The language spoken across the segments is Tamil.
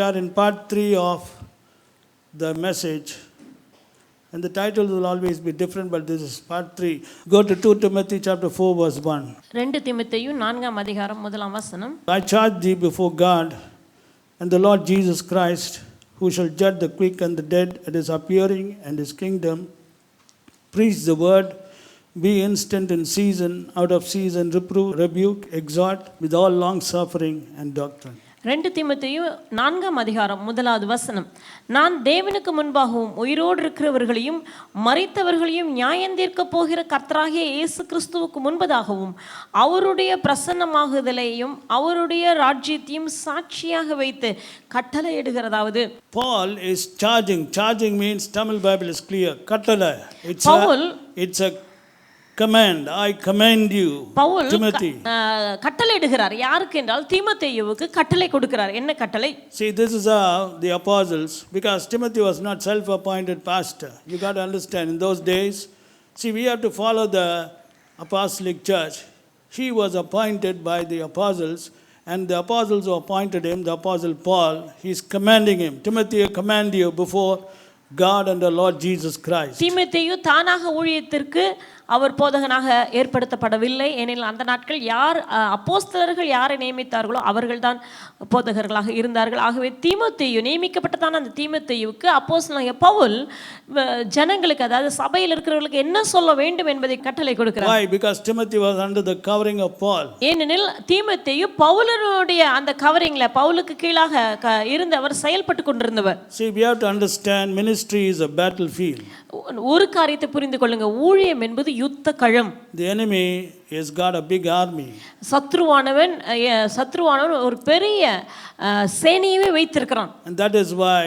are in part 3 of the message, and the titles will always be different, but this is part 3. Go to 2 Timothy chapter 4 verse 1. 2 தீமோத்தேயு 4ஆம் அதிகாரம் முதலாம் வசனம். I charge thee before God and the Lord Jesus Christ, who shall judge the quick and the dead at his appearing and his kingdom. Preach the word, be instant in season, out of season, reprove, rebuke, exhort with all long suffering and doctrine. 2 தீமோத்தேயு 4ஆம் அதிகாரம் முதலாவது வசனம். நான் தேவனுக்கு முன்பாகவும் உயிரோடு இருக்கிறவர்களையும் மரித்தவர்களையும் நியாயந்தீர்க்க போகிற கர்த்தராகிய இயேசு கிறிஸ்துவுக்கு முன்பதாகவும் அவருடைய பிரசன்னமாகுதலையும் அவருடைய ராஜ்யத்தையும் சாட்சியாக வைத்து கட்டளையிடுகிறதாவது. Paul is charging means Tamil Bible is clear, kattala. It's a command. I command you, Timothy. கட்டளையிடுகிறார். யாருக்கு என்றால் தீமோத்தேயுவுக்கு கட்டளை கொடுக்கிறார். என்ன கட்டளை? See, this is how the apostles, because Timothy was not self-appointed pastor. You got to understand, in those days, see, we have to follow the apostolic church. He was appointed by the apostles, and the apostles who appointed him, the apostle Paul, he's commanding him, Timothy, I command you before God and the Lord Jesus Christ. தீமோத்தேயு தானாக ஊழியத்திற்கு அவர் போதகனாக ஏற்படுத்தப்படவில்லை. ஏனெனில் அந்த நாட்கள் யார் அப்போஸ்தலர்கள் யாரை நியமித்தார்களோ அவர்கள்தான் போதகர்களாக இருந்தார்கள். ஆகவே தீமோத்தேயு நியமிக்கப்பட்டதான அந்த தீமோத்தேயுவுக்கு அப்போஸ்தலனாகிய பவுல் ஜனங்களுக்கு, அதாவது சபையில் இருக்கிறவர்களுக்கு என்ன சொல்ல வேண்டும் என்பதை கட்டளை கொடுக்கிறார். Why? Because Timothy was under the covering of Paul. ஏனெனில் தீமோத்தேயு பவுலனுடைய அந்த கவரிங்ல, பவுலுக்கு கீழாக இருந்து அவர் செயல்பட்டு கொண்டிருந்தவர். See, we have to understand ministry is a battlefield. ஒரு காரியத்தை புரிந்து கொள்ளுங்க, ஊழியம் என்பது யுத்த களம். The enemy has got a big army. சத்ருவானவன் ஒரு பெரிய சேனையவே வைத்திருக்கிறான். And that is why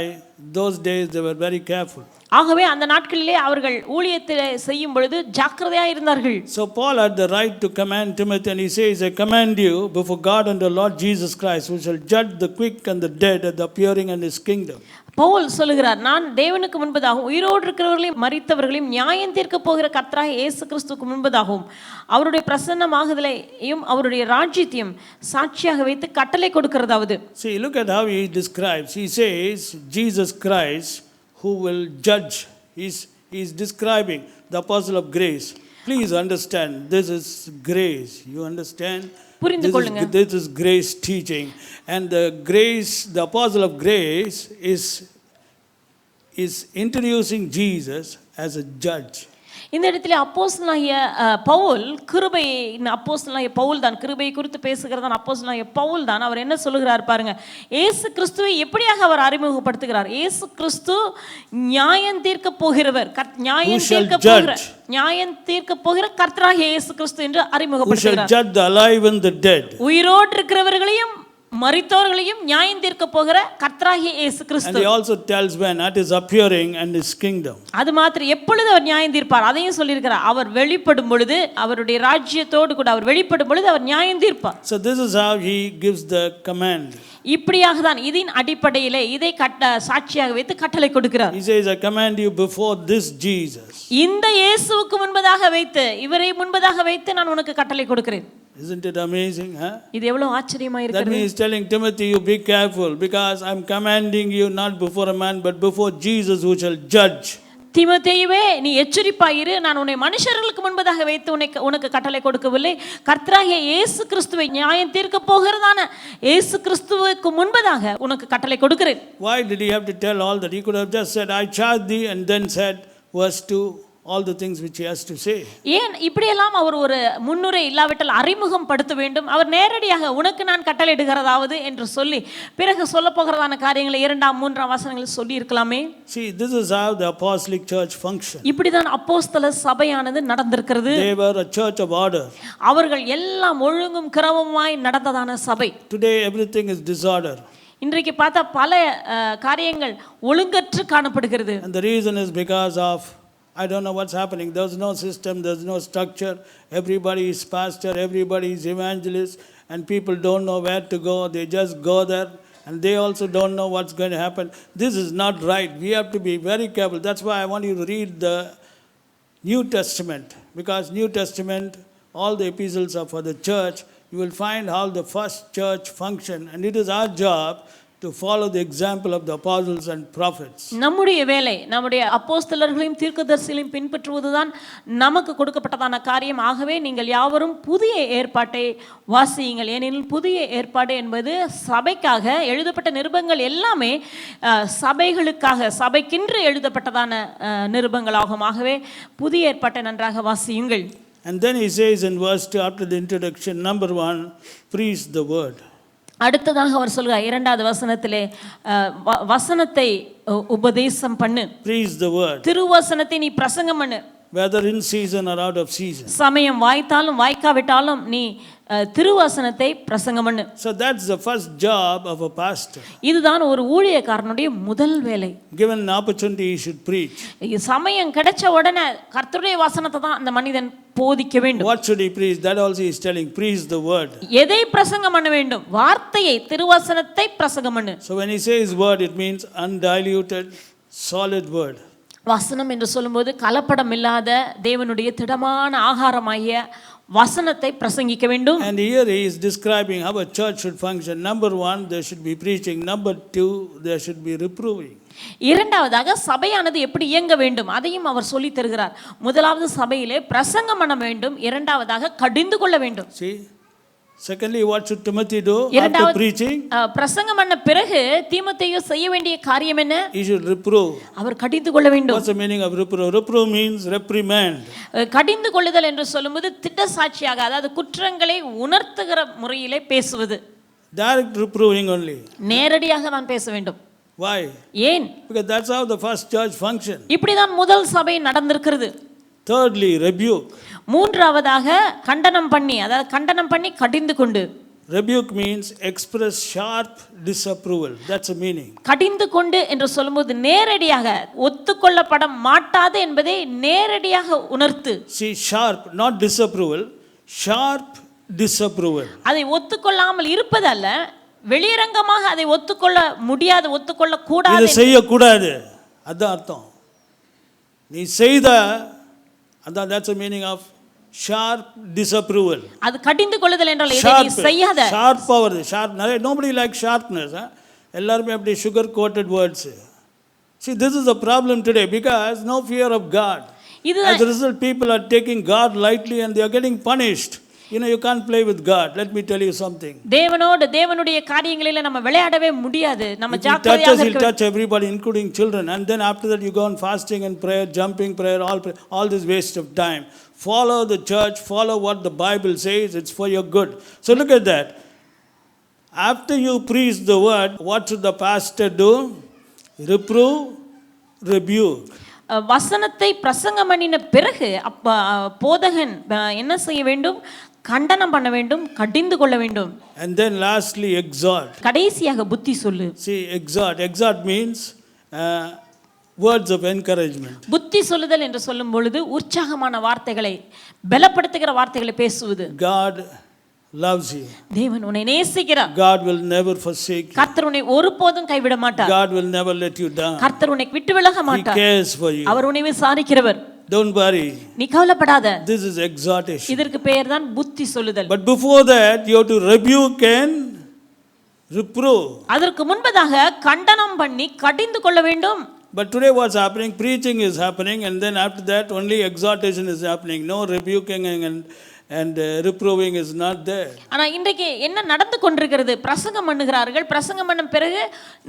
those days they were very careful. ஆகவே அந்த நாட்களிலே அவர்கள் ஊழியத்தை செய்யும் பொழுது ஜாக்கிரதையாக இருந்தார்கள். So Paul had the right to command Timothy, and he says, I command you before God and the Lord Jesus Christ, who shall judge the quick and the dead at the appearing in his kingdom. Pavul சொல்லுகிறார், நான் தேவனுக்கு முன்பதாகவும் உயிரோடு இருக்கிறவர்களையும் மரித்தவர்களையும் நியாயம் தீர்க்க போகிற கர்த்தராகிய இயேசு கிறிஸ்துவுக்கு முன்பதாகவும் அவருடைய பிரசன்னமாகுதலையும் அவருடைய ராஜ்யத்தையும் சாட்சியாக வைத்து கட்டளை கொடுக்கிறதாவது. See, look at how he describes. He says Jesus Christ who will judge. He's describing the apostle of grace. Please understand, this is grace. You understand? This is grace teaching, and the apostle of grace is introducing Jesus as a judge. இந்த இடத்துல அப்போஸ்தலனாகிய பவுல், அப்போஸ்தலனாகிய பவுல் தான் கிருபையை குறித்து பேசுகிறதான் அப்போஸ்தலனாகிய பவுல் தான். அவர் என்ன சொல்லுகிறார் பாருங்க, இயேசு கிறிஸ்துவை எப்படியாக அவர் அறிமுகப்படுத்துகிறார். இயேசு கிறிஸ்து நியாயம் தீர்க்க போகிறவர், நியாயம் தீர்க்க போகிற கர்த்தராகிய இயேசு கிறிஸ்து என்று அறிமுகப்படுத்துகிறார். உயிரோடு இருக்கிறவர்களையும் மரித்தோர்களையும் நியாயம் தீர்க்க போகிற கர்த்தராகிய இயேசு கிறிஸ்து. And he also tells when at his appearing and his kingdom. அது மாத்திரம் எப்பொழுது அவர் நியாயம் தீர்ப்பார் அதையும் சொல்லியிருக்கிறார். அவர் வெளிப்படும் பொழுது, அவருடைய ராஜ்யத்தோடு கூட அவர் வெளிப்படும் பொழுது அவர் நியாயம் தீர்ப்பார். So this is how he gives the command. இப்படியாக தான் இதன் அடிப்படையிலே இதை சாட்சியாக வைத்து கட்டளை கொடுக்கிறார். He says, I command you before this Jesus. இந்த இயேசுவுக்கு முன்பதாக வைத்து, இவரை முன்பதாக வைத்து நான் உனக்கு கட்டளை கொடுக்கிறேன். Isn't it amazing? இது எவ்வளவு ஆச்சரியமா இருக்கிறது. That means telling Timothy, you be careful, because I'm commanding you not before a man but before Jesus who shall judge. தீமோத்தேயுவே, நீ எச்சரிப்பாயிரு, நான் உன்னை மனுஷர்களுக்கு முன்பதாக வைத்து உனக்கு கட்டளை கொடுக்கவில்லை, கர்த்தராகிய இயேசு கிறிஸ்துவை நியாயம் தீர்க்க போகிறதான இயேசு கிறிஸ்துவுக்கு முன்பதாக உனக்கு கட்டளை கொடுக்கிறேன். Why did he have to tell all that? He could have just said, I charge thee, and then said verse 2 all the things which he has to say. ஏன் இப்படியெல்லாம் அவர் ஒரு முன்னுரை இல்லாவிட்டால் அறிமுகம் படுத்த வேண்டும்? அவர் நேரடியாக உனக்கு நான் கட்டளையிடுகிறதாவது என்று சொல்லி பிறகு சொல்ல போகிறதான காரியங்களை 2ஆம் 3ஆம் வசனங்களில் சொல்லி இருக்கலாமே. See, this is how the apostolic church functioned. இப்படிதான் அப்போஸ்தல சபையானது நடந்திருக்கிறது. They were a church of order. அவர்கள் எல்லாம் ஒழுங்கும் கிரமமாய் நடந்ததான சபை. Today everything is disorder. இன்றைக்கு பார்த்தா பல காரியங்கள் ஒழுங்கற்று காணப்படுகிறது. And the reason is because of, I don't know what's happening. There's no system, there's no structure. Everybody is pastor, everybody is evangelist, and people don't know where to go. They just go there, and they also don't know what's going to happen. This is not right. We have to be very careful. That's why I want you to read the New Testament, because New Testament, all the epistles are for the church. You will find how the first church functioned, and it is our job to follow the example of the apostles and prophets. நம்முடைய வேலை நம்முடைய அப்போஸ்தலர்களையும் தீர்க்கதரிசிகளையும் பின்பற்றுவதுதான் நமக்கு கொடுக்கப்பட்டதான காரியம். ஆகவே நீங்கள் யாவரும் புதிய ஏற்பாட்டை வாசியுங்கள். ஏனெனில் புதிய ஏற்பாடு என்பது சபைக்காக எழுதப்பட்ட நிருபங்கள் எல்லாமே சபைகளுக்காக சபைக்கென்று எழுதப்பட்டதான நிருபங்களாகும். ஆகவே புதிய ஏற்பாட்டை நன்றாக வாசியுங்கள். And then he says in verse 2 after the introduction, number 1, preach the word. அடுத்ததாக அவர் சொல்கிறார் இரண்டாவது வசனத்திலே வசனத்தை உபதேசம் பண்ணு. Preach the word. திருவசனத்தை நீ பிரசங்கம் பண்ணு. Whether in season or out of season. சமயம் வாய்த்தாலும் வாய்க்காவிட்டாலும் நீ திருவசனத்தை பிரசங்கம் பண்ணு. So that's the first job of a pastor. இதுதான் ஒரு ஊழியக்காரனுடைய முதல் வேலை. Given an opportunity he should preach. சமயம் கிடைச்ச உடனே கர்த்தருடைய வசனத்தை தான் அந்த மனிதன் போதிக்க வேண்டும். What should he preach? That also he is telling, preach the word. எதை பிரசங்கம் பண்ண வேண்டும்? வார்த்தையை திருவசனத்தை பிரசங்கம் பண்ணு. So when he says word, it means undiluted solid word. வசனம் என்று சொல்லும்போது கலப்படம் இல்லாத தேவனுடைய திடமான ஆகாரமாகிய வசனத்தை பிரசங்கிக்க வேண்டும். And here he is describing how a church should function. Number 1, there should be preaching. Number 2, there should be reproving. இரண்டாவதாக சபையானது எப்படி இயங்க வேண்டும் அதையும் அவர் சொல்லி தருகிறார். முதலாவது சபையிலே பிரசங்கம் பண்ண வேண்டும். இரண்டாவதாக கடிந்து கொள்ள வேண்டும். See? Secondly, what should Timothy do after preaching? பிரசங்கம் பண்ண பிறகு தீமோத்தேயு செய்ய வேண்டிய காரியம் என்ன? He should reprove. அவர் கடிந்து கொள்ள வேண்டும். What's the meaning of reprove? Reprove means reprimand. கடிந்து கொள்ளுதல் என்று சொல்லும்போது திட்ட சாட்சியாக அதாவது குற்றங்களை உணர்த்துகிற முறையிலே பேசுவது. Direct reproving only. நேரடியாக நான் பேச வேண்டும். Why? ஏன்? Because that's how the first church functioned. இப்படிதான் முதல் சபை நடந்திருக்கிறது. Thirdly, rebuke. மூன்றாவதாக கண்டனம் பண்ணி அதாவது கண்டனம் பண்ணி கடிந்து கொண்டு. Rebuke means express sharp disapproval. That's the meaning. கடிந்து கொண்டு என்று சொல்லும்போது நேரடியாக ஒத்துக்கொள்ளப்பட மாட்டாது என்பதை நேரடியாக உணர்த்து. See, sharp, not disapproval, sharp disapproval. அதை ஒத்துக்கொள்ளாமல் இருப்பதல்ல, வெளியரங்கமாக அதை ஒத்துக்கொள்ள முடியாது, ஒத்துக்கொள்ள கூடாது. இதை செய்யக்கூடாது, அதான் அர்த்தம். நீ செய்த அதான், that's the meaning of sharp disapproval. அது கடிந்து கொள்ளுதல் என்றால் இதை நீ செய்யாத. Sharp power, sharp. Nobody likes sharpness. எல்லாரும் அப்படி sugar coated words. See, this is the problem today because no fear of God. As a result, people are taking God lightly and they are getting punished. You can't play with God. Let me tell you something. தேவனுடைய காரியங்களிலே நம்ம விளையாடவே முடியாது. நம்ம ஜாக்கிரதையாக இருக்க வேண்டும். Touch everybody including children, and then after that you go on fasting and prayer, jumping prayer, all this waste of time. Follow the church, follow what the Bible says, it's for your good. So look at that. After you preach the word, what should the pastor do? Reprove, rebuke. வசனத்தை பிரசங்கம் பண்ணின பிறகு போதகன் என்ன செய்ய வேண்டும்? கண்டனம் பண்ண வேண்டும், கடிந்து கொள்ள வேண்டும். And then lastly, exhort. கடைசியாக புத்தி சொல்லு. See, exhort means words of encouragement. புத்தி சொல்லுதல் என்று சொல்லும் பொழுது உற்சாகமான வார்த்தைகளை, பலப்படுத்துகிற வார்த்தைகளை பேசுவது. God loves you. தேவன் உன்னை நேசிக்கிறார். God will never forsake you. கர்த்தர் உன்னை ஒருபோதும் கைவிட மாட்டார். God will never let you down. கர்த்தர் உன்னை விட்டு விலக மாட்டார். He cares for you. அவர் உன்னை விசாரிக்கிறவர். Don't worry. நீ கவலைப்படாத. This is exhortation. இதற்கு பெயர் தான் புத்தி சொல்லுதல். But before that you have to rebuke and reprove. அதற்கு முன்பதாக கண்டனம் பண்ணி கடிந்து கொள்ள வேண்டும். But today what's happening? Preaching is happening, and then after that only exhortation is happening. No rebuking and reproving is not there. ஆனா இன்றைக்கு என்ன நடந்து கொண்டிருக்கிறது? பிரசங்கம் பண்ணுகிறார்கள், பிரசங்கம் பண்ண பிறகு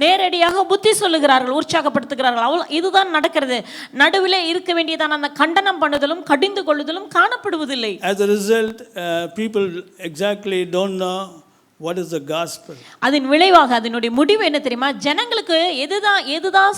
நேரடியாக புத்தி சொல்லுகிறார்கள், உற்சாகப்படுத்துகிறார்கள். இதுதான் நடக்கிறது. நடுவில் இருக்க வேண்டியதான அந்த கண்டனம் பண்ணுதலும் கடிந்து கொள்ளுதலும் காணப்படுவதில்லை. As a result, people exactly don't know what is the gospel. அதன் விளைவாக அதனுடைய முடிவு என்ன தெரியுமா? ஜனங்களுக்கு எதுதான்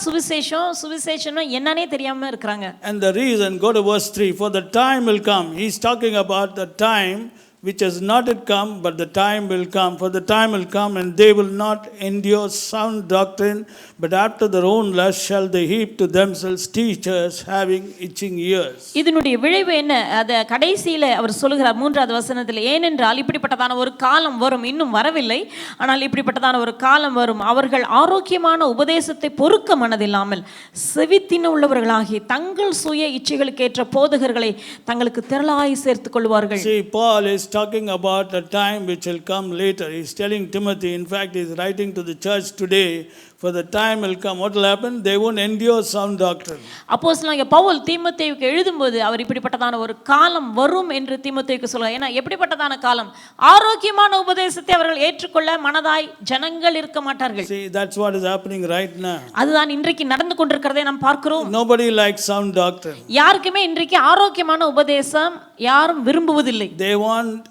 சுவிசேஷம் என்னன்னே தெரியாம இருக்காங்க. And the reason, go to verse 3, for the time will come. He's talking about the time which has not yet come, but the time will come. For the time will come, and they will not endure sound doctrine, but after their own lust shall they heap to themselves teachers having itching ears. இதனுடைய விளைவு என்ன? அத கடைசியில அவர் சொல்லுகிறார் மூன்றாவது வசனத்தில், ஏனென்றால் இப்படிப்பட்டதான ஒரு காலம் வரும், இன்னும் வரவில்லை, ஆனால் இப்படிப்பட்டதான ஒரு காலம் வரும், அவர்கள் ஆரோக்கியமான உபதேசத்தை பொறுக்க மனதில்லாமல் செவித்தின உள்ளவர்களாகி தங்கள் சுய இச்சைகளுக்கு ஏற்ற போதகர்களை தங்களுக்கு திரளாய் சேர்த்துக் கொள்வார்கள். See, Paul is talking about a time which will come later. He's telling Timothy, in fact, he's writing to the church today, for the time will come. What will happen? They won't endure sound doctrine. அப்போஸ்தலனாகிய பவுல் தீமோத்தேயுக்கு எழுதும்போது அவர் இப்படிப்பட்டதான ஒரு காலம் வரும் என்று தீமோத்தேயுக்கு சொல்றார். ஏன்னா எப்படிப்பட்டதான காலம்? ஆரோக்கியமான உபதேசத்தை அவர்கள் ஏற்றுக்கொள்ள மனதாய் ஜனங்கள் இருக்க மாட்டார்கள். See, that's what is happening right now. அதுதான் இன்றைக்கு நடந்து கொண்டிருக்கிறதை நாம் பார்க்கிறோம். Nobody likes sound doctrine. யாருக்குமே இன்றைக்கு ஆரோக்கியமான உபதேசம் யாரும் விரும்புவதில்லை. They want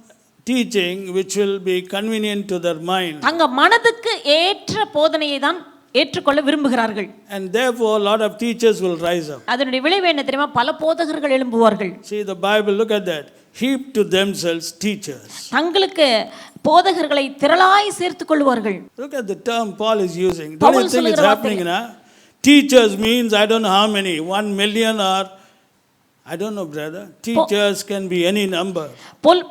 teaching which will be convenient to their mind. தங்க மனதுக்கு ஏற்ற போதனையை தான் ஏற்றுக்கொள்ள விரும்புகிறார்கள். And therefore a lot of teachers will rise up. அதனுடைய விளைவு என்ன தெரியுமா? பல போதகர்கள் எழும்புவார்கள். See, the Bible, look at that. Heap to themselves teachers. தங்களுக்கு போதகர்களை திரளாய் சேர்த்துக் கொள்வார்கள். Look at the term Paul is using. Don't you think it's happening now? Teachers means I don't know how many, 1 million or I don't know, brother. Teachers can be any number.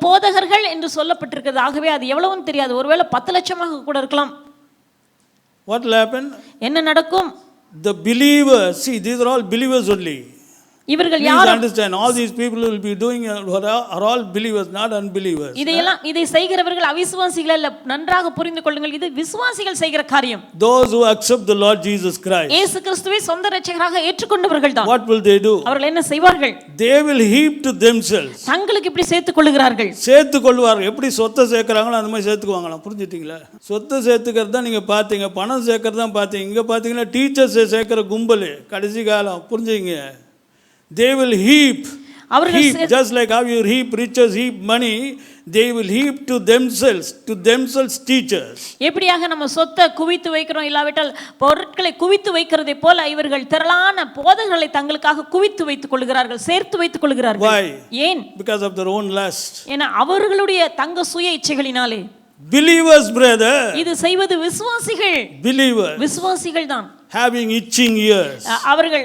போதகர்கள் என்று சொல்லப்பட்டிருக்கிறது. ஆகவே அது எவ்வளவுன்னு தெரியாது. ஒருவேளை 10 லட்சமாக கூட இருக்கலாம். What will happen? என்ன நடக்கும்? The believers, see, these are all believers only. இவர்கள் யார் understand, all these people will be doing are all believers, not unbelievers. இதை செய்கிறவர்கள் அவிசுவாசிகள் அல்ல. நன்றாக புரிந்து கொள்ளுங்கள், இது விசுவாசிகள் செய்கிற காரியம். Those who accept the Lord Jesus Christ. இயேசு கிறிஸ்துவை சொந்த இரட்சகராக ஏற்றுக்கொண்டவர்கள் தான். What will they do? அவர்கள் என்ன செய்வார்கள்? They will heap to themselves. தங்களுக்கு இப்படி சேர்த்துக் கொள்ளுகிறார்கள். சேர்த்துக் கொள்வார்கள். எப்படி சொத்தை சேர்க்கறாங்களோ அந்த மாதிரி சேர்த்துக்குவாங்களாம். புரிஞ்சுட்டீங்களா? சொத்தை சேர்த்துக்கிறது தான் நீங்க பாத்தீங்க, பணம் சேர்க்கறது தான் பாத்தீங்க. இங்க பாத்தீங்கன்னா டீச்சர்ஸ் சேர்க்கிற கும்பல் கடைசி காலம். புரிஞ்சுங்க. They will heap, just like how you heap, riches heap money, they will heap to themselves teachers. எப்படியாக நம்ம சொத்தை குவித்து வைக்கிறோம், இல்லாவிட்டால் பொருட்களை குவித்து வைக்கிறதை போல இவர்கள் திரளான போதகர்களை தங்களுக்காக குவித்து வைத்துக் கொள்கிறார்கள், சேர்த்து வைத்துக் கொள்கிறார்கள். Why? ஏன்? Because of their own lust. ஏன்னா அவர்களுடைய தங்க சுய இச்சைகளினாலே. Believers, brother. இது செய்வது விசுவாசிகள். Believers. விசுவாசிகள் தான். Having itching ears. அவர்கள்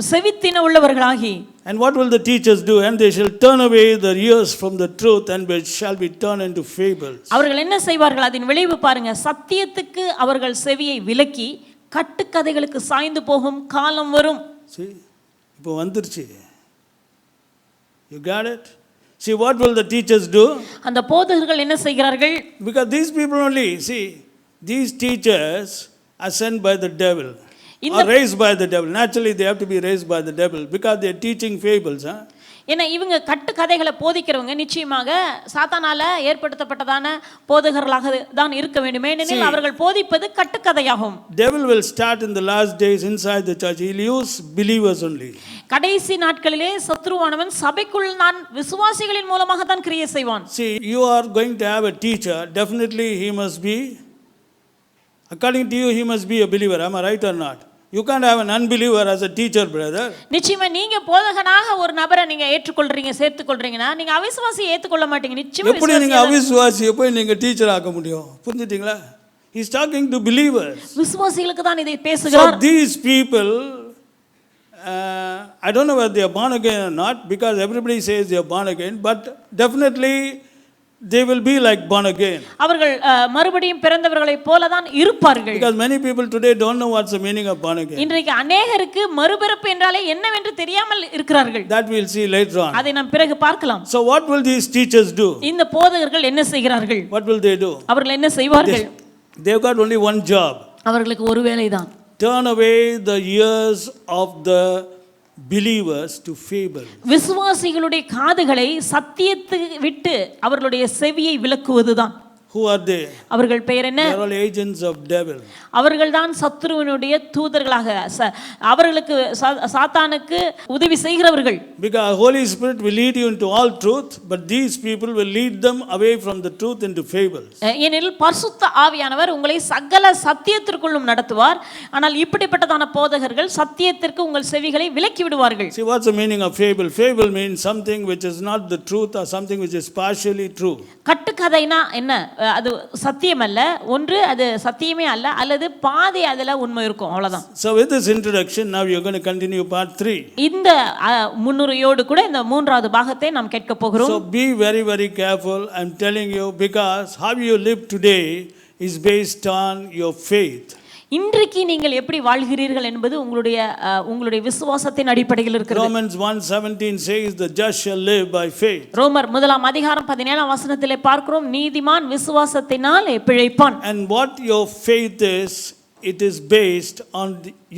செவித்தின உள்ளவர்களாகி. And what will the teachers do? And they shall turn away their ears from the truth and shall be turned into fables. அவர்கள் என்ன செய்வார்கள்? அதன் விளைவு பாருங்க. சத்தியத்துக்கு அவர்கள் செவியை விலக்கி கட்டுக்கதைகளுக்கு சாய்ந்து போகும் காலம் வரும். See, இப்போ வந்துருச்சு. You got it? See, what will the teachers do? அந்த போதகர்கள் என்ன செய்கிறார்கள்? Because these people only, see, these teachers are sent by the devil or raised by the devil. Naturally, they have to be raised by the devil because they are teaching fables. ஏன்னா இவங்க கட்டு கதைகளை போதிக்கிறவங்க நிச்சயமாக சாத்தானால ஏற்படுத்தப்பட்டதான போதகர்களாக தான் இருக்க வேண்டும். ஏனெனில் அவர்கள் போதிப்பது கட்டுக்கதையாகும். Devil will start in the last days inside the church. He will use believers only. கடைசி நாட்களிலே சத்ருவானவன் சபைக்குள் நான் விசுவாசிகளின் மூலமாக தான் கிரியை செய்வான். See, you are going to have a teacher. Definitely he must be, according to you, he must be a believer. Am I right or not? You can't have an unbeliever as a teacher, brother. நிச்சயமா நீங்க போதகனாக ஒரு நபரை நீங்க ஏற்றுக்கொள்றீங்க, சேர்த்துக்கொள்றீங்கன்னா நீங்க அவிசுவாசியை ஏற்றுக்கொள்ள மாட்டீங்க. நிச்சயமா எப்படி நீங்க அவிசுவாசியை போய் நீங்க டீச்சர் ஆக்க முடியும்? புரிஞ்சுட்டீங்களா? He is talking to believers. விசுவாசிகளுக்கு தான் இதை பேசுகிறார். So these people, I don't know whether they are born again or not, because everybody says they are born again, but definitely they will be like born again. அவர்கள் மறுபடியும் பிறந்தவர்களைப் போல தான் இருப்பார்கள். Because many people today don't know what's the meaning of born again. இன்றைக்கு अनेகருக்கு மறுபிறப்பு என்றாலே என்னவென்று தெரியாமல் இருக்கிறார்கள். That we'll see later on. அதை நாம் பிறகு பார்க்கலாம். So what will these teachers do? இந்த போதகர்கள் என்ன செய்கிறார்கள்? What will they do? அவர்கள் என்ன செய்வார்கள்? They've got only one job. அவர்களுக்கு ஒரு வேலைதான். Turn away the ears of the believers to fable. விசுவாசிகளுடைய காதுகளை சத்தியத்தை விட்டு அவர்களுடைய செவியை விலக்குவதுதான். Who are they? அவர்கள் பெயர் என்ன? They are all agents of devil. அவர்கள்தான் சத்ருவினுடைய தூதர்களாக அவர்களுக்கு சாத்தானுக்கு உதவி செய்கிறவர்கள். Because Holy Spirit will lead you into all truth, but these people will lead them away from the truth into fables. ஏனெனில் பரிசுத்த ஆவியானவர் உங்களை சகல சத்தியத்திற்குள்ளும் நடத்துவார். ஆனால் இப்படிப்பட்டதான போதகர்கள் சத்தியத்திற்கு உங்கள் செவிகளை விலக்கி விடுவார்கள். See, what's the meaning of fable? Fable means something which is not the truth or something which is partially true. கட்டுக்கதைனா என்ன? அது சத்தியம் அல்ல, ஒன்று அது சத்தியமே அல்ல, அல்லது பாதி அதுல உண்மை இருக்கும், அவ்வளவுதான். So with this introduction, now you're going to continue part 3. இந்த முன்னுரையோடு கூட இந்த மூன்றாவது பாகத்தை நாம் கேட்க போகிறோம். So be very very careful. I'm telling you, because how you live today is based on your faith. இன்றைக்கு நீங்கள் எப்படி வாழ்கிறீர்கள் என்பது உங்களுடைய விசுவாசத்தின் அடிப்படையில் இருக்கிறது. Romans 1:17 says the just shall live by faith. ரோமர் 1:17 பார்க்கிறோம், நீதிமான் விசுவாசத்தினாலே பிழைப்பான். And what your faith is, it is based on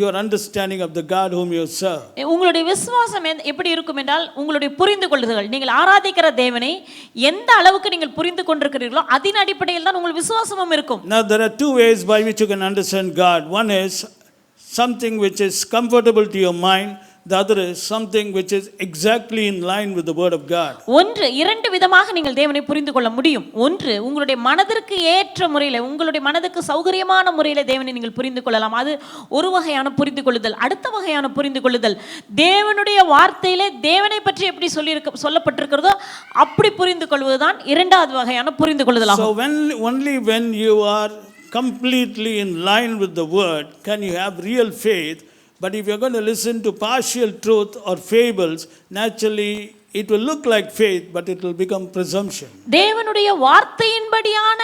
your understanding of the God whom you serve. உங்களுடைய விசுவாசம் எப்படி இருக்கும் என்றால் உங்களுடைய புரிந்து கொள்ளுதல், நீங்கள் ஆராதிக்கிற தேவனை எந்த அளவுக்கு நீங்கள் புரிந்து கொண்டிருக்கிறீர்களோ அதன் அடிப்படையில் தான் உங்கள் விசுவாசமும் இருக்கும். Now there are two ways by which you can understand God. One is something which is comfortable to your mind. The other is something which is exactly in line with the word of God. இரண்டு விதமாக நீங்கள் தேவனை புரிந்து கொள்ள முடியும். ஒன்று, உங்களுடைய மனதிற்கு ஏற்ற முறையில், உங்களுடைய மனதுக்கு சௌகரியமான முறையில் தேவனை நீங்கள் புரிந்து கொள்ளலாம். அது ஒரு வகையான புரிந்து கொள்ளுதல். அடுத்த வகையான புரிந்து கொள்ளுதல், தேவனுடைய வார்த்தையிலே தேவனை பற்றி எப்படி சொல்லப்பட்டிருக்கிறதோ அப்படி புரிந்து கொள்வதுதான் இரண்டாவது வகையான புரிந்து கொள்ளுதல். So only when you are completely in line with the word can you have real faith. But if you're going to listen to partial truth or fables, naturally it will look like faith, but it will become presumption. தேவனுடைய வார்த்தையின்படியான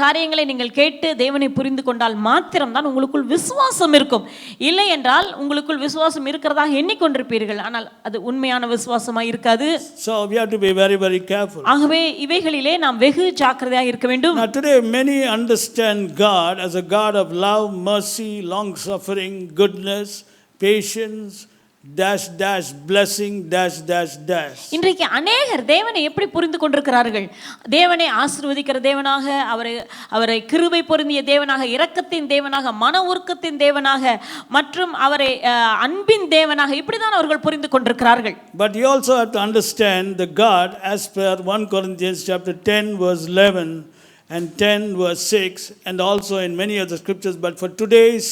காரியங்களை நீங்கள் கேட்டு தேவனை புரிந்து கொண்டால் மாத்திரம் தான் உங்களுக்குள் விசுவாசம் இருக்கும். இல்லை என்றால் உங்களுக்குள் விசுவாசம் இருக்கிறதாக எண்ணிக்கொண்டிருப்பீர்கள், ஆனால் அது உண்மையான விசுவாசமா இருக்காது. So we have to be very, very careful. ஆகவே இவைகளிலே நாம் வெகு ஜாக்கிரதையாக இருக்க வேண்டும். Now today many understand God as a God of love, mercy, long suffering, goodness, patience, dash dash blessing dash dash dash. இன்றைக்கு அநேகர் தேவனை எப்படி புரிந்து கொண்டிருக்கிறார்கள்? தேவனை ஆசீர்வதிக்கிற தேவனாக, அவரை கிருபை பொருந்திய தேவனாக, இரக்கத்தின் தேவனாக, மன உருக்கத்தின் தேவனாக, மற்றும் அவரை அன்பின் தேவனாக, இப்படிதான் அவர்கள் புரிந்து கொண்டிருக்கிறார்கள். But you also have to understand the God as per 1 Corinthians chapter 10 verse 11 and 10 verse 6 and also in many other scriptures. But for today's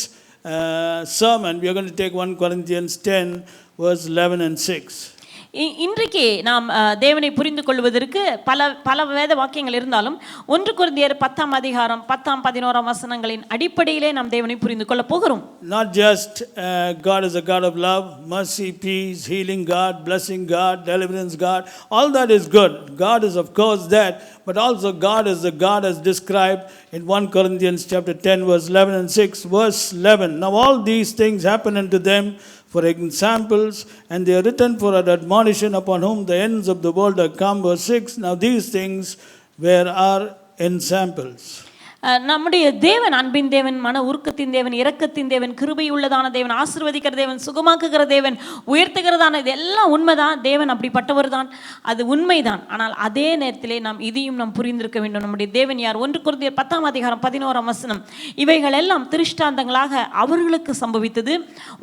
sermon we are going to take 1 Corinthians 10 verse 11 and 6. இன்றைக்கு நாம் தேவனை புரிந்து கொள்வதற்கு பல வேத வாக்கியங்கள் இருந்தாலும் 1 கொரிந்தியர் 10:10-11 அடிப்படையிலே நாம் தேவனை புரிந்து கொள்ள போகிறோம். Not just God is a God of love, mercy, peace, healing God, blessing God, deliverance God. All that is good. God is of course that, but also God is the God as described in 1 Corinthians chapter 10 verse 11 and 6. Verse 11. Now all these things happen unto them for examples, and they are written for an admonition upon whom the ends of the world are come. Verse 6. Now these things are ensamples. நம்முடைய தேவன் அன்பின் தேவன், மன உருக்கத்தின் தேவன், இரக்கத்தின் தேவன், கிருபை உள்ளதான தேவன், ஆசீர்வதிக்கிற தேவன், சுகமாக்குகிற தேவன், உயர்த்துகிறதான, இது எல்லாம் உண்மைதான். தேவன் அப்படிப்பட்டவர் தான், அது உண்மைதான். ஆனால் அதே நேரத்திலே நாம் இதையும் நாம் புரிந்திருக்க வேண்டும். நம்முடைய தேவன் யார்? 1 கொரிந்தியர் 10:11 இவைகள் எல்லாம் திருஷ்டாந்தங்களாக அவர்களுக்கு சம்பவித்தது,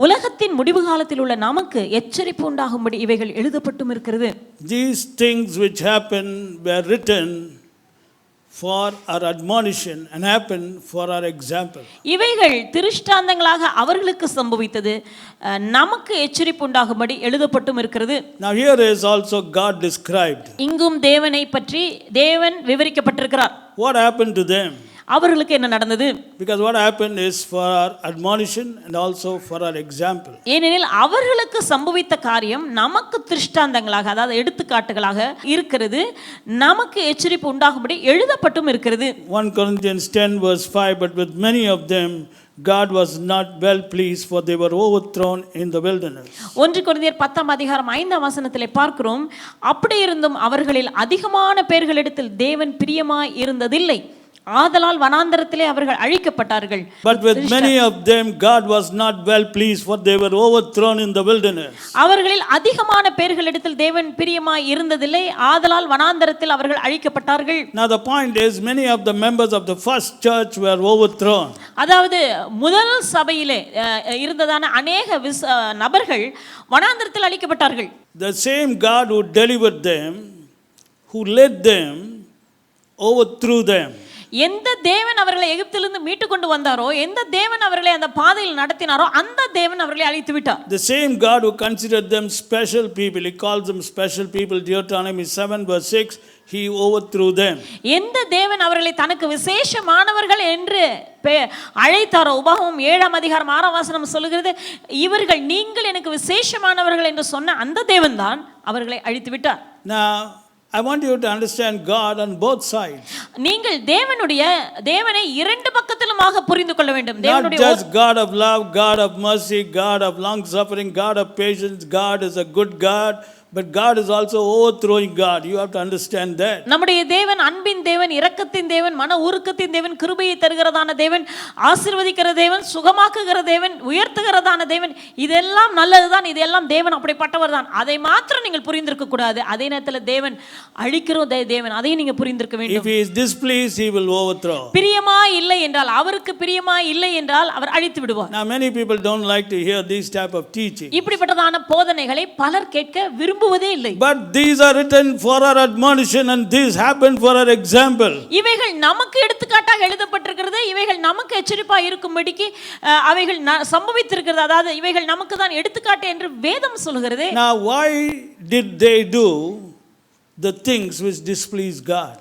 உலகத்தின் முடிவு காலத்தில் உள்ள நமக்கு எச்சரிப்பு உண்டாகும்படி இவைகள் எழுதப்பட்டும் இருக்கிறது. These things which happen were written for our admonition and happen for our example. இவைகள் திருஷ்டாந்தங்களாக அவர்களுக்கு சம்பவித்தது, நமக்கு எச்சரிப்பு உண்டாகும்படி எழுதப்பட்டும் இருக்கிறது. Now here is also God described. இங்கும் தேவனை பற்றி தேவன் விவரிக்கப்பட்டிருக்கிறார். What happened to them? அவர்களுக்கு என்ன நடந்தது? Because what happened is for our admonition and also for our example. ஏனெனில் அவர்களுக்கு சம்பவித்த காரியம் நமக்கு திருஷ்டாந்தங்களாக, அதாவது எடுத்துக்காட்டுகளாக இருக்கிறது, நமக்கு எச்சரிப்பு உண்டாகும்படி எழுதப்பட்டும் இருக்கிறது. 1 Corinthians 10 verse 5. But with many of them God was not well pleased, for they were overthrown in the wilderness. 1 கொரிந்தியர் 10:5 பார்க்கிறோம், அப்படி இருந்தும் அவர்களில் அதிகமான பேர்களிடத்தில் தேவன் பிரியமாய் இருந்ததில்லை, ஆதலால் வனாந்தரத்திலே அவர்கள் அழிக்கப்பட்டார்கள். But with many of them God was not well pleased, for they were overthrown in the wilderness. அவர்களில் அதிகமான பேர்களிடத்தில் தேவன் பிரியமாய் இருந்ததில்லை, ஆதலால் வனாந்தரத்தில் அவர்கள் அழிக்கப்பட்டார்கள். Now the point is, many of the members of the first church were overthrown. அதாவது முதல் சபையிலே இருந்ததான அநேக நபர்கள் வனாந்தரத்தில் அழிக்கப்பட்டார்கள். The same God who delivered them, who led them, overthrew them. எந்த தேவன் அவர்களை எகிப்திலிருந்து மீட்டு கொண்டு வந்தாரோ, எந்த தேவன் அவர்களை அந்த பாதையில் நடத்தினாரோ, அந்த தேவன் அவர்களை அழித்து விட்டார். The same God who considered them special people, he calls them special people, Deuteronomy 7 verse 6, he overthrew them. எந்த தேவன் அவர்களை தனக்கு விசேஷமானவர்கள் என்று அழைத்தாரோ, உபாகமம் 7:6 சொல்லுகிறது, இவர்கள் நீங்கள் எனக்கு விசேஷமானவர்கள் என்று சொன்ன அந்த தேவன் தான் அவர்களை அழித்து விட்டார். Now I want you to understand God on both sides. நீங்கள் தேவனை இரண்டு பக்கத்திலுமாக புரிந்து கொள்ள வேண்டும். Not தேவனுடைய just God of love, God of mercy, God of long suffering, God of patience. God is a good God, but God is also overthrowing God. You have to understand that. நம்முடைய தேவன் அன்பின் தேவன், இரக்கத்தின் தேவன், மன உருக்கத்தின் தேவன், கிருபையை தருகிறதான தேவன், ஆசீர்வதிக்கிற தேவன், சுகமாக்குகிற தேவன், உயர்த்துகிறதான தேவன். இதெல்லாம் நல்லதுதான், இதெல்லாம் தேவன் அப்படிப்பட்டவர் தான். அதை மாத்திரம் நீங்கள் புரிந்திருக்க கூடாது. அதே நேரத்தில் தேவன் அழிக்கிற தேவன், அதையும் நீங்க புரிந்திருக்க வேண்டும். If he is displeased, he will overthrow. பிரியமா இல்லை என்றால், அவருக்கு பிரியமா இல்லை என்றால் அவர் அழித்து விடுவார். Now many people don't like to hear these type of teaching. இப்படிப்பட்டதான போதனைகளை பலர் கேட்க விரும்புவதே இல்லை. But these are written for our admonition, and this happened for our example. இவைகள் நமக்கு எடுத்துக்காட்டாக எழுதப்பட்டிருக்கிறது. இவைகள் நமக்கு எச்சரிப்பா இருக்கும்படிக்கு அவைகள் சம்பவித்திருக்கிறது. அதாவது இவைகள் நமக்கு தான் எடுத்துக்காட்டு என்று வேதம் சொல்கிறது. Now why did they do the things which displease God?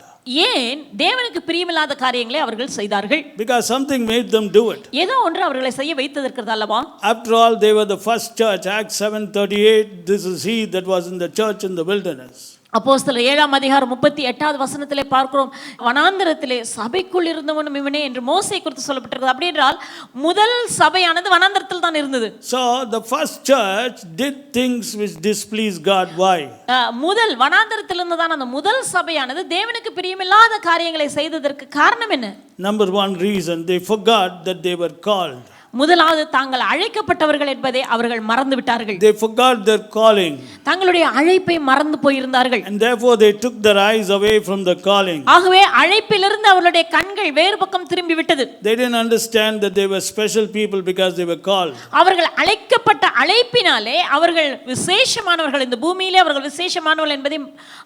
ஏன் தேவனுக்கு பிரியமில்லாத காரியங்களை அவர்கள் செய்தார்கள்? Because something made them do it. ஏதோ ஒன்று அவர்களை செய்ய வைத்திருக்கிறது அல்லவா? After all, they were the first church. Acts 7:38. This is he that was in the church in the wilderness. அப்போஸ்தலர் 7:38 வசனத்திலே பார்க்கிறோம், வனாந்தரத்திலே சபைக்குள் இருந்தவனும் இவனே என்று மோசே குறித்து சொல்லப்பட்டிருக்கிறது. அப்படி என்றால் முதல் சபையானது வனாந்தரத்தில் தான் இருந்தது. So the first church did things which displeased God. Why? முதல் வனாந்தரத்தில் இருந்ததான அந்த முதல் சபையானது தேவனுக்கு பிரியமில்லாத காரியங்களை செய்ததற்கு காரணம் என்ன? Number one reason, they forgot that they were called. முதலாவது, தாங்கள் அழைக்கப்பட்டவர்கள் என்பதை அவர்கள் மறந்து விட்டார்கள். They forgot their calling. தங்களுடைய அழைப்பை மறந்து போயிருந்தார்கள். And therefore they took their eyes away from the calling. ஆகவே அழைப்பிலிருந்து அவர்களுடைய கண்கள் வேறு பக்கம் திரும்பி விட்டது. They didn't understand that they were special people because they were called. அவர்கள் அழைக்கப்பட்ட அழைப்பினாலே அவர்கள் விசேஷமானவர்கள், இந்த பூமியிலே அவர்கள் விசேஷமானவர்கள் என்பதை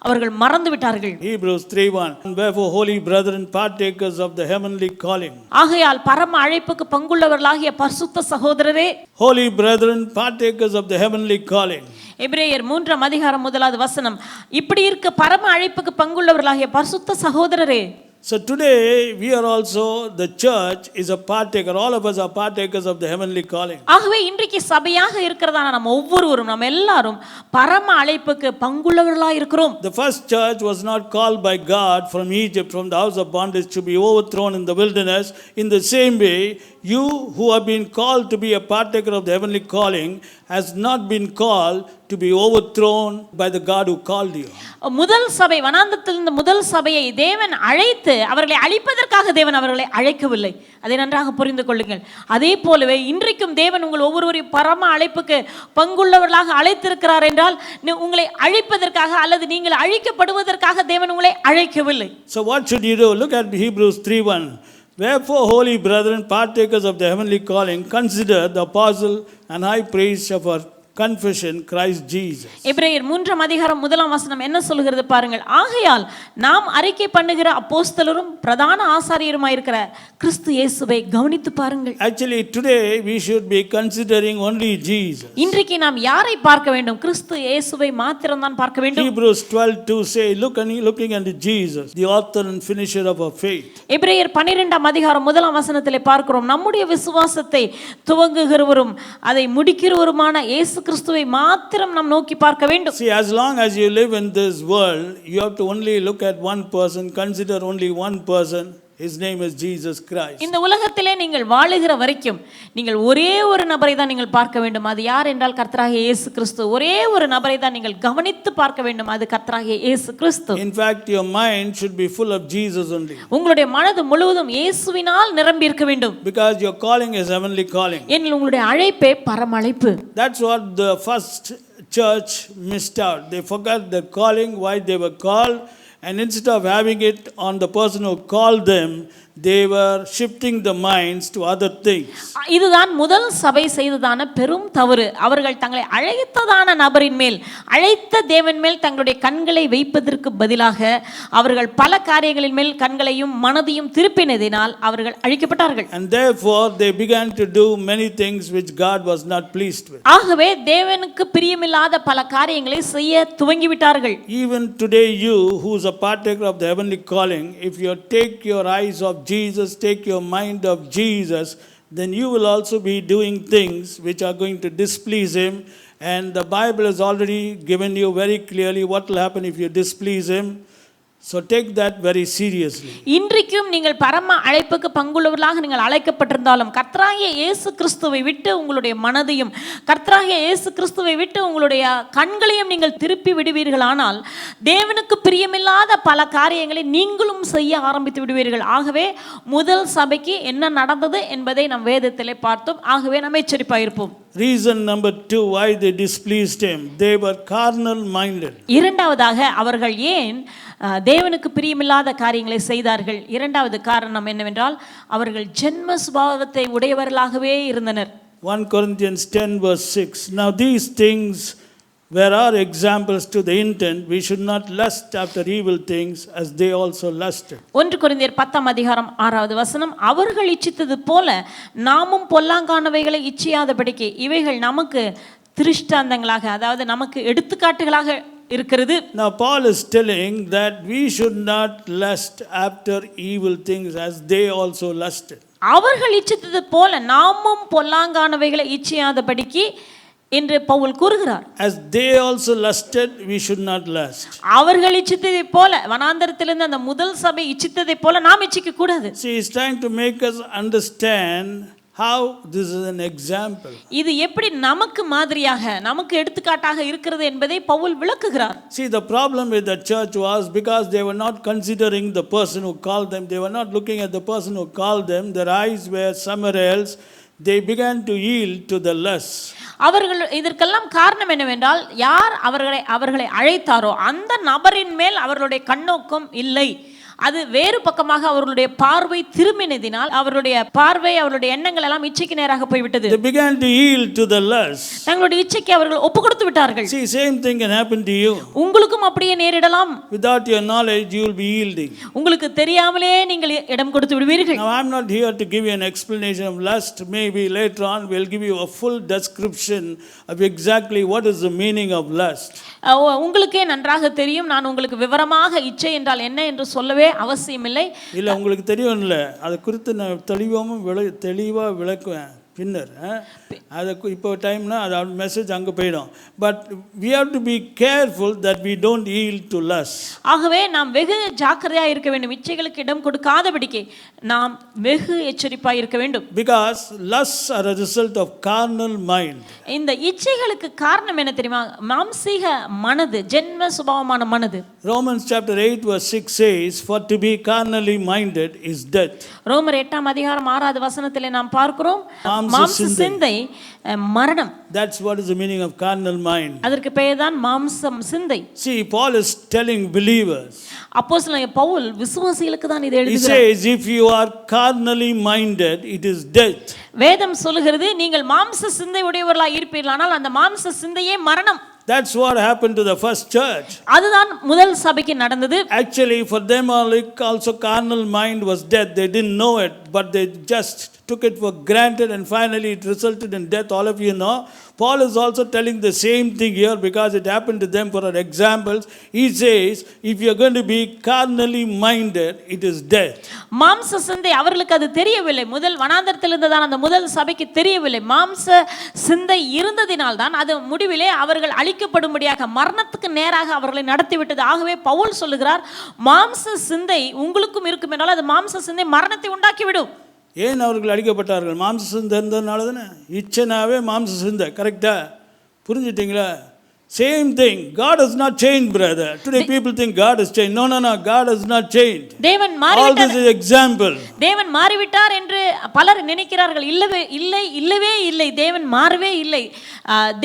அவர்கள் மறந்து விட்டார்கள். Hebrews 3:1. Wherefore, holy brethren, partakers of the heavenly calling. ஆகையால் பரம அழைப்புக்கு பங்குள்ளவர்களாகிய பரிசுத்த சகோதரரே, Holy brethren, partakers of the heavenly calling. எபிரேயர் 3:1 இப்படி இருக்க பரம அழைப்புக்கு பங்குள்ளவர்களாகிய பரிசுத்த சகோதரரே. So today we are also, the church is a partaker. All of us are partakers of the heavenly calling. ஆகவே இன்றைக்கு சபையாக இருக்கிறதான நம்ம ஒவ்வொருவரும், நம்ம எல்லாரும் பரம அழைப்புக்கு பங்குள்ளவர்களாக இருக்கிறோம். The first church was not called by God from Egypt, from the house of bondage, to be overthrown in the wilderness. In the same way, you who have been called to be a partaker of the heavenly calling has not been called to be overthrown by the God who called you. முதல் சபை, வனாந்தரத்திலிருந்து முதல் சபையை தேவன் அழைத்து அவர்களை அழிப்பதற்காக தேவன் அவர்களை அழைக்கவில்லை. அதை நன்றாக புரிந்து கொள்ளுங்கள். அதே போலவே இன்றைக்கும் தேவன் உங்கள் ஒவ்வொருவரையும் பரம அழைப்புக்கு பங்குள்ளவர்களாக அழைத்திருக்கிறார் என்றால் உங்களை அழிப்பதற்காக அல்லது நீங்கள் அழிக்கப்படுவதற்காக தேவன் உங்களை அழைக்கவில்லை. So what should you do? Look at Hebrews 3:1. Wherefore, holy brethren, partakers of the heavenly calling, consider the apostle and high priest of our confession, Christ Jesus. எபிரேயர் 3:1 என்ன சொல்கிறது பாருங்கள். ஆகையால் நாம் அறிக்கை பண்ணுகிற அப்போஸ்தலரும் பிரதான ஆசாரியருமாய் இருக்கிற கிறிஸ்து இயேசுவை கவனித்து பாருங்கள். Actually today we should be considering only Jesus. இன்றைக்கு நாம் யாரை பார்க்க வேண்டும்? கிறிஸ்து இயேசுவை மாத்திரம் தான் பார்க்க வேண்டும். Hebrews 12:2 say, looking unto Jesus, the author and finisher of our faith. எபிரேயர் 12:1 பார்க்கிறோம், நம்முடைய விசுவாசத்தை துவங்குகிறவரும் அதை முடிக்கிறவருமான இயேசு கிறிஸ்துவை மாத்திரம் நாம் நோக்கி பார்க்க வேண்டும். See, as long as you live in this world, you have to only look at one person, consider only one person. His name is Jesus Christ. இந்த உலகத்திலே நீங்கள் வாழுகிற வரைக்கும் நீங்கள் ஒரே ஒரு நபரை தான் நீங்கள் பார்க்க வேண்டும். அது யார் என்றால் கர்த்தராகிய இயேசு கிறிஸ்து. ஒரே ஒரு நபரை தான் நீங்கள் கவனித்து பார்க்க வேண்டும். அது கர்த்தராகிய இயேசு கிறிஸ்து. In fact, your mind should be full of Jesus only. உங்களுடைய மனது முழுவதும் இயேசுவினால் நிரம்பி இருக்க வேண்டும். Because your calling is heavenly calling. ஏனெனில் உங்களுடைய அழைப்பே பரம அழைப்பு. That's what the first church missed out. They forgot their calling, why they were called. And instead of having it on the person who called them, they were shifting the minds to other things. இதுதான் முதல் சபை செய்ததான பெரும் தவறு. அவர்கள் தங்களை அழைத்ததான நபரின் மேல், அழைத்த தேவன் மேல் தங்களுடைய கண்களை வைப்பதற்கு பதிலாக அவர்கள் பல காரியங்களின் மேல் கண்களையும் மனதையும் திருப்பினதினால் அவர்கள் அழிக்கப்பட்டார்கள். And therefore they began to do many things which God was not pleased with. ஆகவே தேவனுக்கு பிரியமில்லாத பல காரியங்களை செய்ய துவங்கிவிட்டார்கள். Even today, you who is a partaker of the heavenly calling, if you take your eyes of Jesus, take your mind of Jesus, then you will also be doing things which are going to displease him. And the Bible has already given you very clearly what will happen if you displease him. So take that very seriously. இன்றைக்கும் நீங்கள் பரம அழைப்புக்கு பங்குள்ளவர்களாக நீங்கள் அழைக்கப்பட்டிருந்தாலும் கர்த்தராகிய இயேசு கிறிஸ்துவை விட்டு உங்களுடைய மனதையும் கர்த்தராகிய இயேசு கிறிஸ்துவை விட்டு உங்களுடைய கண்களையும் நீங்கள் திருப்பி விடுவீர்களானால் தேவனுக்கு பிரியமில்லாத பல காரியங்களை நீங்களும் செய்ய ஆரம்பித்து விடுவீர்கள். ஆகவே முதல் சபைக்கு என்ன நடந்தது என்பதை நம் வேதத்திலே பார்த்தோம். ஆகவே நாம் எச்சரிப்பாயிருப்போம். Reason number 2 why they displeased him. They were carnal minded. இரண்டாவதாக அவர்கள் ஏன் தேவனுக்கு பிரியமில்லாத காரியங்களை செய்தார்கள்? இரண்டாவது காரணம் என்னவென்றால் அவர்கள் ஜென்ம சுபாவத்தை உடையவர்களாகவே இருந்தனர். 1 Corinthians 10 verse 6. Now these things were our examples to the intent we should not lust after evil things as they also lusted. 1 கொரிந்தியர் 10 அதிகாரம் 6வது வசனம், அவர்கள் இச்சித்தது போல நாமும் பொல்லாங்கானவைகளை இச்சியாதபடிக்கு இவைகள் நமக்கு திருஷ்டாந்தங்களாக, அதாவது நமக்கு எடுத்துக்காட்டுகளாக இருக்கிறது. Now Paul is telling that we should not lust after evil things as they also lusted. அவர்கள் இச்சித்தது போல நாமும் பொல்லாங்கானவைகளை இச்சியாதபடிக்கு என்று பவுல் கூறுகிறார். As they also lusted, we should not lust. அவர்கள் இச்சித்ததை போல வனாந்தரத்திலிருந்து அந்த முதல் சபை இச்சித்ததை போல நாம் இச்சிக்க கூடாது. See, he's trying to make us understand how this is an example. இது எப்படி நமக்கு மாதிரியாக நமக்கு எடுத்துக்காட்டாக இருக்கிறது என்பதை பவுல் விளக்குகிறார். See, the problem with the church was because they were not considering the person who called them. They were not looking at the person who called them. Their eyes were somewhere else. They began to yield to the lust. அவர்கள் இதற்கெல்லாம் காரணம் என்னவென்றால் யார் அவர்களை அழைத்தாரோ அந்த நபரின் மேல் அவர்களுடைய கண்ணோக்கம் இல்லை. அது வேறு பக்கமாக அவர்களுடைய பார்வை திரும்பினதினால் அவர்களுடைய பார்வை அவர்களுடைய எண்ணங்கள் எல்லாம் இச்சைக்கு நேராக போய்விட்டது. They began to yield to the lust. தங்களுடைய இச்சைக்கு அவர்கள் ஒப்பு கொடுத்து விட்டார்கள். See, same thing can happen to you. உங்களுக்கும் அப்படியே நேரிடலாம். Without your knowledge, you will be yielding. உங்களுக்கு தெரியாமலே நீங்கள் இடம் கொடுத்து விடுவீர்கள். Now, I am not here to give you an explanation of lust. Maybe later on we'll give you a full description of exactly what is the meaning of lust. உங்களுக்கே நன்றாக தெரியும். நான் உங்களுக்கு விவரமாக இச்சை என்றால் என்ன என்று சொல்லவே அவசியமில்லை. இல்லை, உங்களுக்கு தெரியும் இல்லை, அதை குறித்து நான் தெளிவாக விளக்குவேன் பின்னர். அதை இப்போ டைம்னா அது மெசேஜ் அங்கே போயிடும். But we have to be careful that we don't yield to lust. ஆகவே நாம் வெகு ஜாக்கிரதையாக இருக்க வேண்டும். இச்சைகளுக்கு இடம் கொடுக்காதபடிக்கு நாம் வெகு எச்சரிப்பாக இருக்க வேண்டும். Because lusts are a result of carnal mind. இந்த இச்சைகளுக்கு காரணம் என்ன தெரியுமா? மாம்சீக மனது, ஜென்ம சுபாவமான மனது. Romans chapter 8 verse 6 says, for to be carnally minded is death. ரோமர் 8 அதிகாரம் 6வது வசனத்திலே நாம் பார்க்கிறோம் மாம்ச சிந்தை மரணம். That's what is the meaning of carnal mind. அதற்கு பெயர்தான் மாம்சம் சிந்தை. See, Paul is telling believers. அப்போஸ்தலனாகிய பவுல் விசுவாசிகளுக்கு தான் இதை எழுதுகிறார். He says, if you are carnally minded, it is death. வேதம் சொல்லுகிறது நீங்கள் மாம்ச சிந்தை உடையவர்களாக இருப்பீர்களானால் அந்த மாம்ச சிந்தையே மரணம். That's what happened to the first church. அதுதான் முதல் சபைக்கு நடந்தது. Actually, for them also carnal mind was death. They didn't know it, but they just took it for granted and finally it resulted in death. All of you know. Paul is also telling the same thing here because it happened to them for our examples. He says, if you are going to be carnally minded, it is death. மாம்ச சிந்தை அவர்களுக்கு அது தெரியவில்லை. முதல் வனாந்தரத்தில் இருந்ததான் அந்த முதல் சபைக்கு தெரியவில்லை. மாம்ச சிந்தை இருந்ததினால் தான் அது முடிவிலே அவர்கள் அழிக்கப்படும்படியாக மரணத்துக்கு நேராக அவர்களை நடத்திவிட்டது. ஆகவே பவுல் சொல்லுகிறார், மாம்ச சிந்தை உங்களுக்கும் இருக்கும் என்றால் அது மாம்ச சிந்தை மரணத்தை உண்டாக்கிவிடும். ஏன் அவர்கள் அடிக்கப்பட்டார்கள்? மாம்ச சிந்தை இருந்ததுனால தானே. இச்சனாவே மாம்ச சிந்தை. கரெக்டா? புரிஞ்சுட்டீங்களா? Same thing. God has not changed, brother. Today people think God has changed. No, God has not changed. தேவன் மாறிவிட்டார். All this is example. தேவன் மாறிவிட்டார் என்று பலர் நினைக்கிறார்கள். இல்லவே இல்லை. தேவன் மாறவே இல்லை.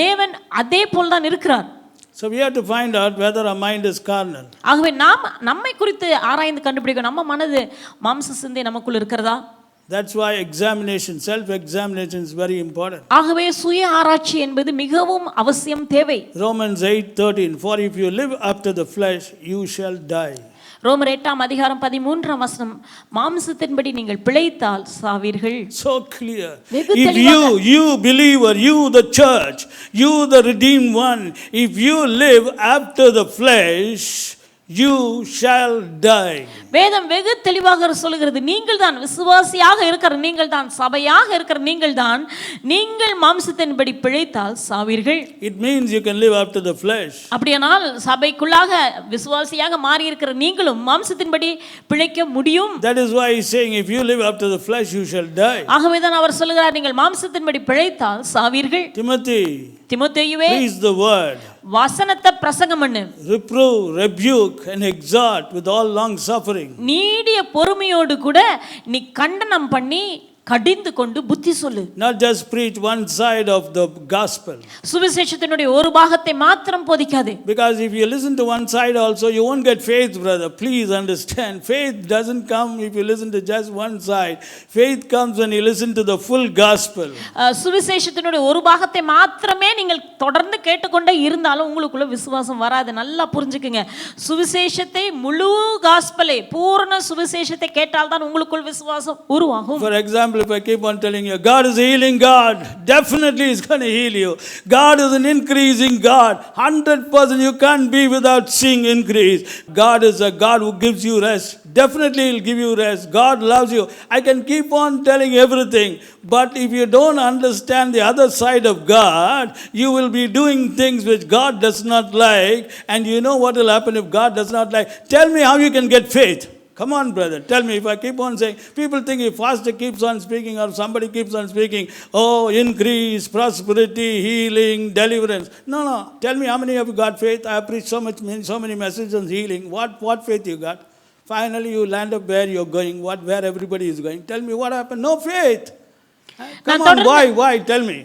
தேவன் அதே போல் தான் இருக்கிறார். So we have to find out whether our mind is carnal. ஆகவே நாம் நம்மை குறித்து ஆராய்ந்து கண்டுபிடிக்கணும். நம்ம மனது மாம்ச சிந்தை நமக்குள் இருக்கிறதா? That's why examination, self-examination is very important. ஆகவே சுய ஆராய்ச்சி என்பது மிகவும் அவசியம், தேவை. Romans 8:13, for if you live after the flesh, you shall die. ரோமர் 8 அதிகாரம் 13 வசனம், மாம்சத்தின்படி நீங்கள் பிழைத்தால் சாவீர்கள். So clear. If you believer, you the church, you the redeemed one, if you live after the flesh, you shall die. வேதம் வெகு தெளிவாக சொல்லுகிறது, நீங்கள் தான் விசுவாசியாக இருக்கிற நீங்கள் தான், சபையாக இருக்கிற நீங்கள் தான், நீங்கள் மாம்சத்தின்படி பிழைத்தால் சாவீர்கள். It means you can live after the flesh. அப்படியானால் சபைக்குள்ளாக விசுவாசியாக மாறி இருக்கிற நீங்களும் மாம்சத்தின்படி பிழைக்க முடியும். That is why he's saying, if you live after the flesh, you shall die. ஆகவேதான் அவர் சொல்லுகிறார், நீங்கள் மாம்சத்தின்படி பிழைத்தால் சாவீர்கள். தீமோத்தேயுவே, preach the word. வசனத்தை பிரசங்கம் பண்ணு. Reprove, rebuke and exhort with all long suffering. நீடிய பொறுமையோடு கூட நீ கண்டனம் பண்ணி கடிந்து கொண்டு புத்தி சொல்லு. Not just preach one side of the gospel. சுவிசேஷத்தினுடைய ஒரு பாகத்தை மாத்திரம் போதிக்காதே. Because if you listen to one side also, you won't get faith, brother. Please understand. Faith doesn't come if you listen to just one side. Faith comes when you listen to the full gospel. சுவிசேஷத்தினுடைய ஒரு பாகத்தை மாத்திரமே நீங்கள் தொடர்ந்து கேட்டுக்கொண்டே இருந்தாலும் உங்களுக்குள்ள விசுவாசம் வராது. நல்லா புரிஞ்சுக்குங்க. சுவிசேஷத்தை முழு காஸ்பலை பூரண சுவிசேஷத்தை கேட்டால் தான் உங்களுக்குள் விசுவாசம் உருவாகும். For example, if I keep on telling you, God is a healing God, definitely He's going to heal you. God is an increasing God. 100% you can't be without seeing increase. God is a God who gives you rest. Definitely He'll give you rest. God loves you. I can keep on telling everything, but if you don't understand the other side of God, you will be doing things which God does not like, and you know what will happen if God does not like. Tell me how you can get faith. Come on, brother, tell me. If I keep on saying, people think if pastor keeps on speaking or somebody keeps on speaking, oh, increase, prosperity, healing, deliverance. No. Tell me, how many of you got faith? I have preached so many messages on healing. What faith you got? Finally, you land up where you're going, where everybody is going. Tell me what happened. No faith. Come on, why? Tell me.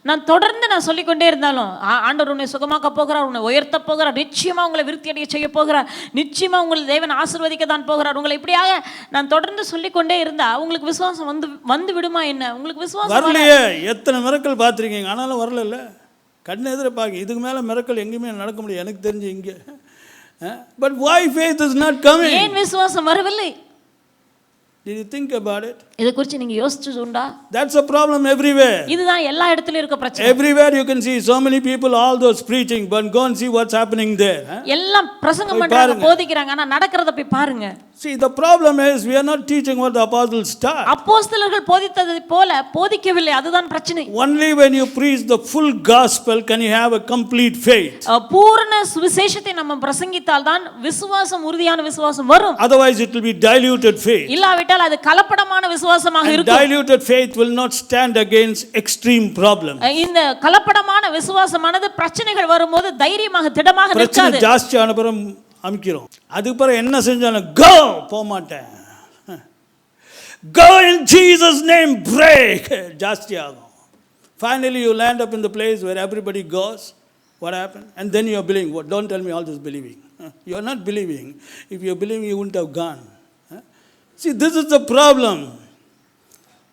நான் தொடர்ந்து சொல்லிக்கொண்டே இருந்தாலும் ஆண்டவர் உன்னை சுகமாக்க போகிறார், உன்னை உயர்த்த போகிறார், நிச்சயமா உங்களை விருத்தி அடைய செய்ய போகிறார், நிச்சயமா உங்களை தேவன் ஆசீர்வதிக்க தான் போகிறார். உங்களை இப்படியாக நான் தொடர்ந்து சொல்லிக்கொண்டே இருந்தா உங்களுக்கு விசுவாசம் வந்து விடுமா? என்ன உங்களுக்கு விசுவாசம் வரலையே? எத்தனை மிரக்கல் பார்த்துருக்கீங்க, ஆனாலும் வரல. கண்ணு எதிர பார்க்க இதுக்கு மேலே மிரக்கல் எங்கேயுமே நடக்க முடியும் எனக்கு தெரிஞ்சு இங்கே. But why faith is not coming? ஏன் விசுவாசம் வரவில்லை? Did you think about it? இத குறித்து நீங்க யோசிச்சுண்டா? That's a problem everywhere. இதுதான் எல்லா இடத்துலயும் இருக்க பிரச்சனை. Everywhere you can see so many people, all those preaching, but go and see what's happening there. எல்லாம் பிரசங்கம் பண்றாங்க, போதிக்கறாங்க, ஆனா நடக்கிறத போய் பாருங்க. See, the problem is we are not teaching what the apostles taught. அப்போஸ்தலர்கள் போதித்ததை போல போதிக்கவில்லை, அதுதான் பிரச்சனை. Only when you preach the full gospel can you have a complete faith. பூரண சுவிசேஷத்தை நம்ம பிரசங்கித்தால் தான் விசுவாசம், உறுதியான விசுவாசம் வரும். Otherwise it will be diluted faith. இல்லாவிட்டால் அது கலப்படமான விசுவாசமாக இருக்கும். Diluted faith will not stand against extreme problems. இந்த கலப்படமான விசுவாசமானது பிரச்சனைகள் வரும்போது தைரியமாக திடமாக நிற்காது. பிரச்சனை ஜாஸ்தி ஆன பிறகு அமிக்கிறோம். அதுக்கு பிறகு என்ன செஞ்சாலும் go போக மாட்டேன், go in Jesus name break, ஜாஸ்தி ஆகும். Finally you land up in the place where everybody goes. What happened? And then you are believing. What? Don't tell me all this believing. You are not believing. If you are believing, you wouldn't have gone. See, this is the problem.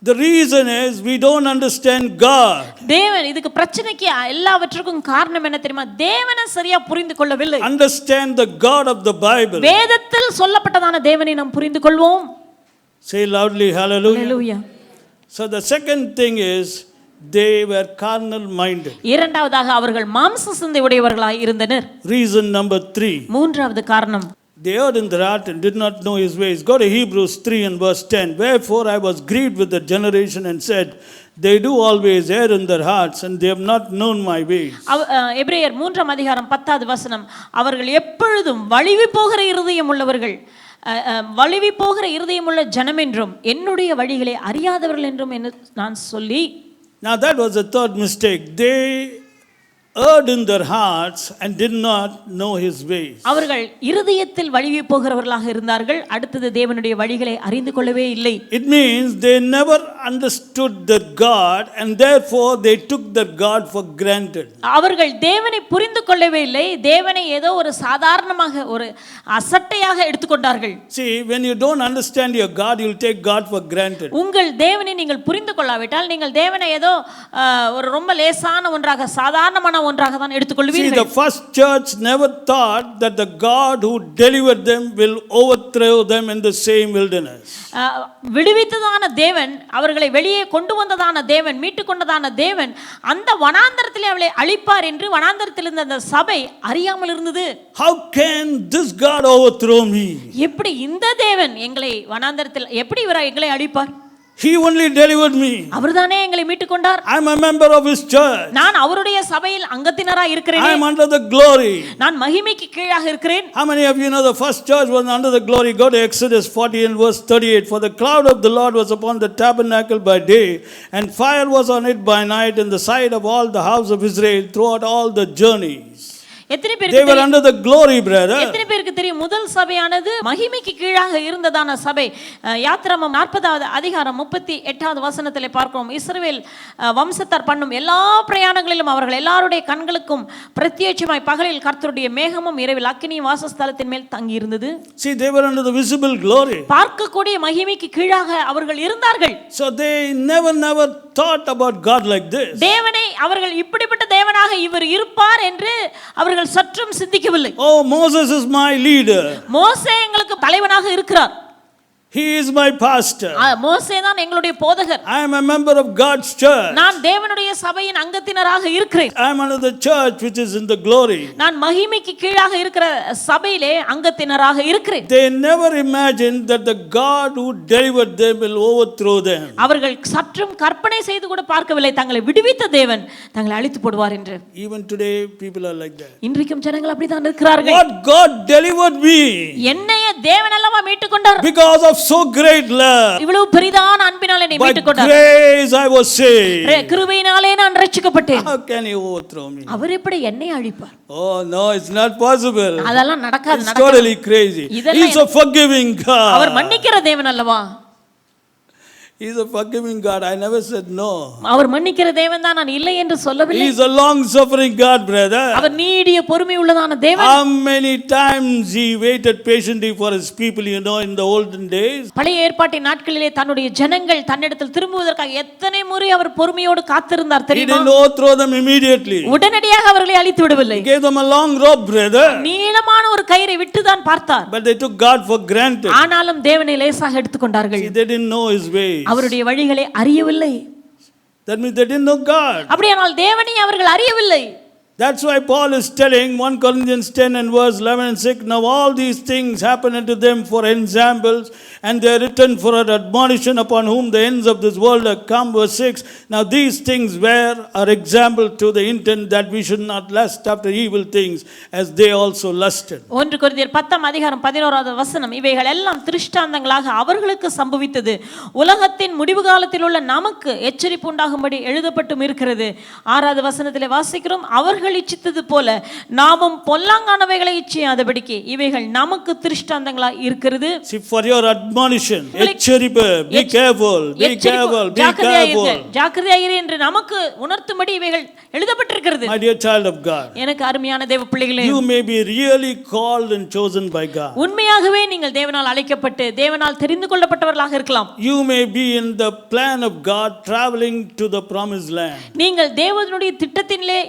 The reason is we don't understand God. தேவன் இதுக்கு பிரச்சனைக்கு எல்லாவற்றுக்கும் காரணம் என்ன தெரியுமா? தேவனை சரியா புரிந்து கொள்ளவில்லை. Understand the God of the Bible. வேதத்தில் சொல்லப்பட்டதான தேவனை நாம் புரிந்து கொள்வோம். Say loudly hallelujah. Hallelujah. So the second thing is they were carnal minded. இரண்டாவதாக அவர்கள் மாம்ச சிந்தை உடையவர்களாய் இருந்தனர். Reason number 3. மூன்றாவது காரணம், they erred in their heart and did not know his ways. Go to Hebrews 3 and verse 10. Wherefore I was grieved with the generation and said, they do always err in their hearts and they have not known my ways. எபிரேயர் 3ஆம் அதிகாரம் 10வது வசனம், அவர்கள் எப்பொழுதும் வழிவி போகிற இருதயம் உள்ளவர்கள், வழிவி போகிற இருதயம் உள்ள ஜனம் என்றும் என்னுடைய வழிகளை அறியாதவர்கள் என்றும் நான் சொல்லி. Now that was the third mistake. They erred in their hearts and did not know his ways. அவர்கள் இருதயத்தில் வழிவி போகிறவர்களாக இருந்தார்கள், அடுத்தது தேவனுடைய வழிகளை அறிந்து கொள்ளவே இல்லை. It means they never understood their God and therefore they took their God for granted. அவர்கள் தேவனை புரிந்து கொள்ளவே இல்லை, தேவனை ஏதோ ஒரு சாதாரணமாக ஒரு அசட்டையாக எடுத்துக்கொண்டார்கள். See, when you don't understand your God, you will take God for granted. உங்கள் தேவனை நீங்கள் புரிந்து கொள்ளாவிட்டால் நீங்கள் தேவனை ஏதோ ஒரு ரொம்ப லேசான ஒன்றாக, சாதாரணமான ஒன்றாக தான் See, எடுத்துக்கொள்வீர்கள். the first church never thought that the God who delivered them will overthrow them in the same wilderness. விடுவித்ததான தேவன், அவர்களை வெளியே கொண்டு வந்ததான தேவன், மீட்டு கொண்டதான தேவன் அந்த வனாந்தரத்திலே அவளை அழிப்பார் என்று வனாந்தரத்தில் இருந்த அந்த சபை அறியாமல் இருந்தது. How can this God overthrow me? எப்படி இந்த தேவன் எங்களை வனாந்தரத்தில் எப்படி இவர் எங்களை அழிப்பார்? He only delivered me. அவர்தானே எங்களை மீட்டு கொண்டார். I am a member of his church. நான் அவருடைய சபையில் அங்கத்தினராக இருக்கிறேன். I am under the glory. நான் மகிமைக்கு கீழாக இருக்கிறேன். How many of you know the first church was under the glory? Go to Exodus 40 and verse 38. For the cloud of the Lord was upon the tabernacle by day, and fire was on it by night in the sight of all the house of Israel throughout all the journeys. எத்தனை They were பேருக்கு under the glory, brother. எத்தனை பேருக்கு தெரியும் முதல் சபையானது மகிமைக்கு கீழாக இருந்ததான சபை? யாத்திராமம் 40வது அதிகாரம் 38வது வசனத்திலே பார்க்கிறோம். இஸ்ரவேல் வம்சத்தார் பண்ணும் எல்லா பிரயாணங்களிலும் அவர்கள் எல்லாருடைய கண்களுக்கும் பிரத்யட்சமாய் பகலில் கர்த்தருடைய மேகமும் இரவில் அக்கினியும் வாசஸ்தலத்தின் மேல் தங்கி இருந்தது. See, they were under the visible glory. பார்க்கக்கூடிய மகிமைக்கு கீழாக அவர்கள் இருந்தார்கள். So they never thought about God like this. தேவனை அவர்கள் இப்படிப்பட்ட தேவனாக இவர் இருப்பார் என்று அவர்கள் சற்றும் சிந்திக்கவில்லை. Oh, Moses is my leader. மோசே எங்களுக்கு தலைவனாக இருக்கிறார். He is my pastor. மோசே தான் எங்களுடைய போதகர். I am a member of God's church. நான் தேவனுடைய சபையின் அங்கத்தினராக இருக்கிறேன். I am under the church which is in the glory. நான் மகிமைக்கு கீழாக இருக்கிற சபையிலே அங்கத்தினராக இருக்கிறேன். They never imagined that the God who delivered them will overthrow them. அவர்கள் சற்றும் கற்பனை செய்து கூட பார்க்கவில்லை தங்களை விடுவித்த தேவன் தங்களை அழித்து போடுவார் என்று. Even today people are like that. இன்றைக்கும் ஜனங்கள் அப்படிதான் இருக்கிறார்கள். What God delivered me. என்னைய தேவன் அல்லவா மீட்டுக் கொண்டார். Because of so great love. இவ்வளவு பெரிதான அன்பினாலே என்னை By மீட்டுக் கொண்டார். grace I was saved. கிருபையினாலே நான் ரட்சிக்கப்பட்டேன். How can he overthrow me? அவர் எப்படி என்னை அழிப்பார்? Oh no, it's not possible. அதெல்லாம் நடக்காது. It's totally crazy. He's a forgiving God. அவர் மன்னிக்கிற தேவன் அல்லவா? He's a forgiving God. I never said no. அவர் மன்னிக்கிற தேவன் தான், நான் இல்லை என்று சொல்லவில்லை. He's a long suffering God, brother. அவர் நீடிய பொறுமை உள்ளதான தேவன். How many times he waited patiently for his people, you know, in the olden days. பழைய ஏற்பாட்டின் நாட்களிலே தன்னுடைய ஜனங்கள் தன்னிடத்தில் திரும்புவதற்காக எத்தனை முறை அவர் பொறுமையோடு காத்திருந்தார் He தெரியுமா? didn't overthrow them immediately. உடனடியாக அவர்களை அழித்து விடவில்லை. He gave them a long rope, brother. நீளமான ஒரு கயிறை விட்டு தான் பார்த்தார். But they took God for granted. ஆனாலும் தேவனை லேசாக எடுத்துக்கொண்டார்கள். See, they didn't know his ways. அவருடைய வழிகளை அறியவில்லை. That means they didn't know God. அப்படியானால் தேவனை அவர்கள் அறியவில்லை. That's why Paul is telling 1 Corinthians 10 and verse 11 and 6, now all these things happen unto them for examples, and they are written for an admonition upon whom the ends of this world are come. Verse 6, now these things were our example to the intent that we should not lust after evil things as they also lusted. 1 கொரிந்தியர் 10 அதிகாரம் 11வது வசனம், இவைகள் எல்லாம் திருஷ்டாந்தங்களாக அவர்களுக்கு சம்பவித்தது, உலகத்தின் முடிவு காலத்தில் உள்ள நமக்கு எச்சரிப்பு உண்டாகும்படி எழுதப்பட்டும் இருக்கிறது. 6வது வசனத்திலே வாசிக்கிறோம், அவர்கள் இச்சித்தது போல நாமும் பொல்லாங்கானவைகளை இச்சியாதபடிக்கு இவைகள் நமக்கு திருஷ்டாந்தங்களாய் இருக்கிறது. See, for your admonition, எச்சரிப்பு, be careful, be careful, be careful. ஜாக்கிரதையாயிரு என்று நமக்கு உணர்த்தும்படி இவைகள் எழுதப்பட்டிருக்கிறது. My dear child of God, எனக்கு அருமையான தேவ பிள்ளைகளே, you may be really called and chosen by God. உண்மையாகவே நீங்கள் தேவனால் அழைக்கப்பட்டு தேவனால் தெரிந்து கொள்ளப்பட்டவர்களாக இருக்கலாம். You may be in the plan of God, traveling to the promised land. நீங்கள் தேவனுடைய திட்டத்திலே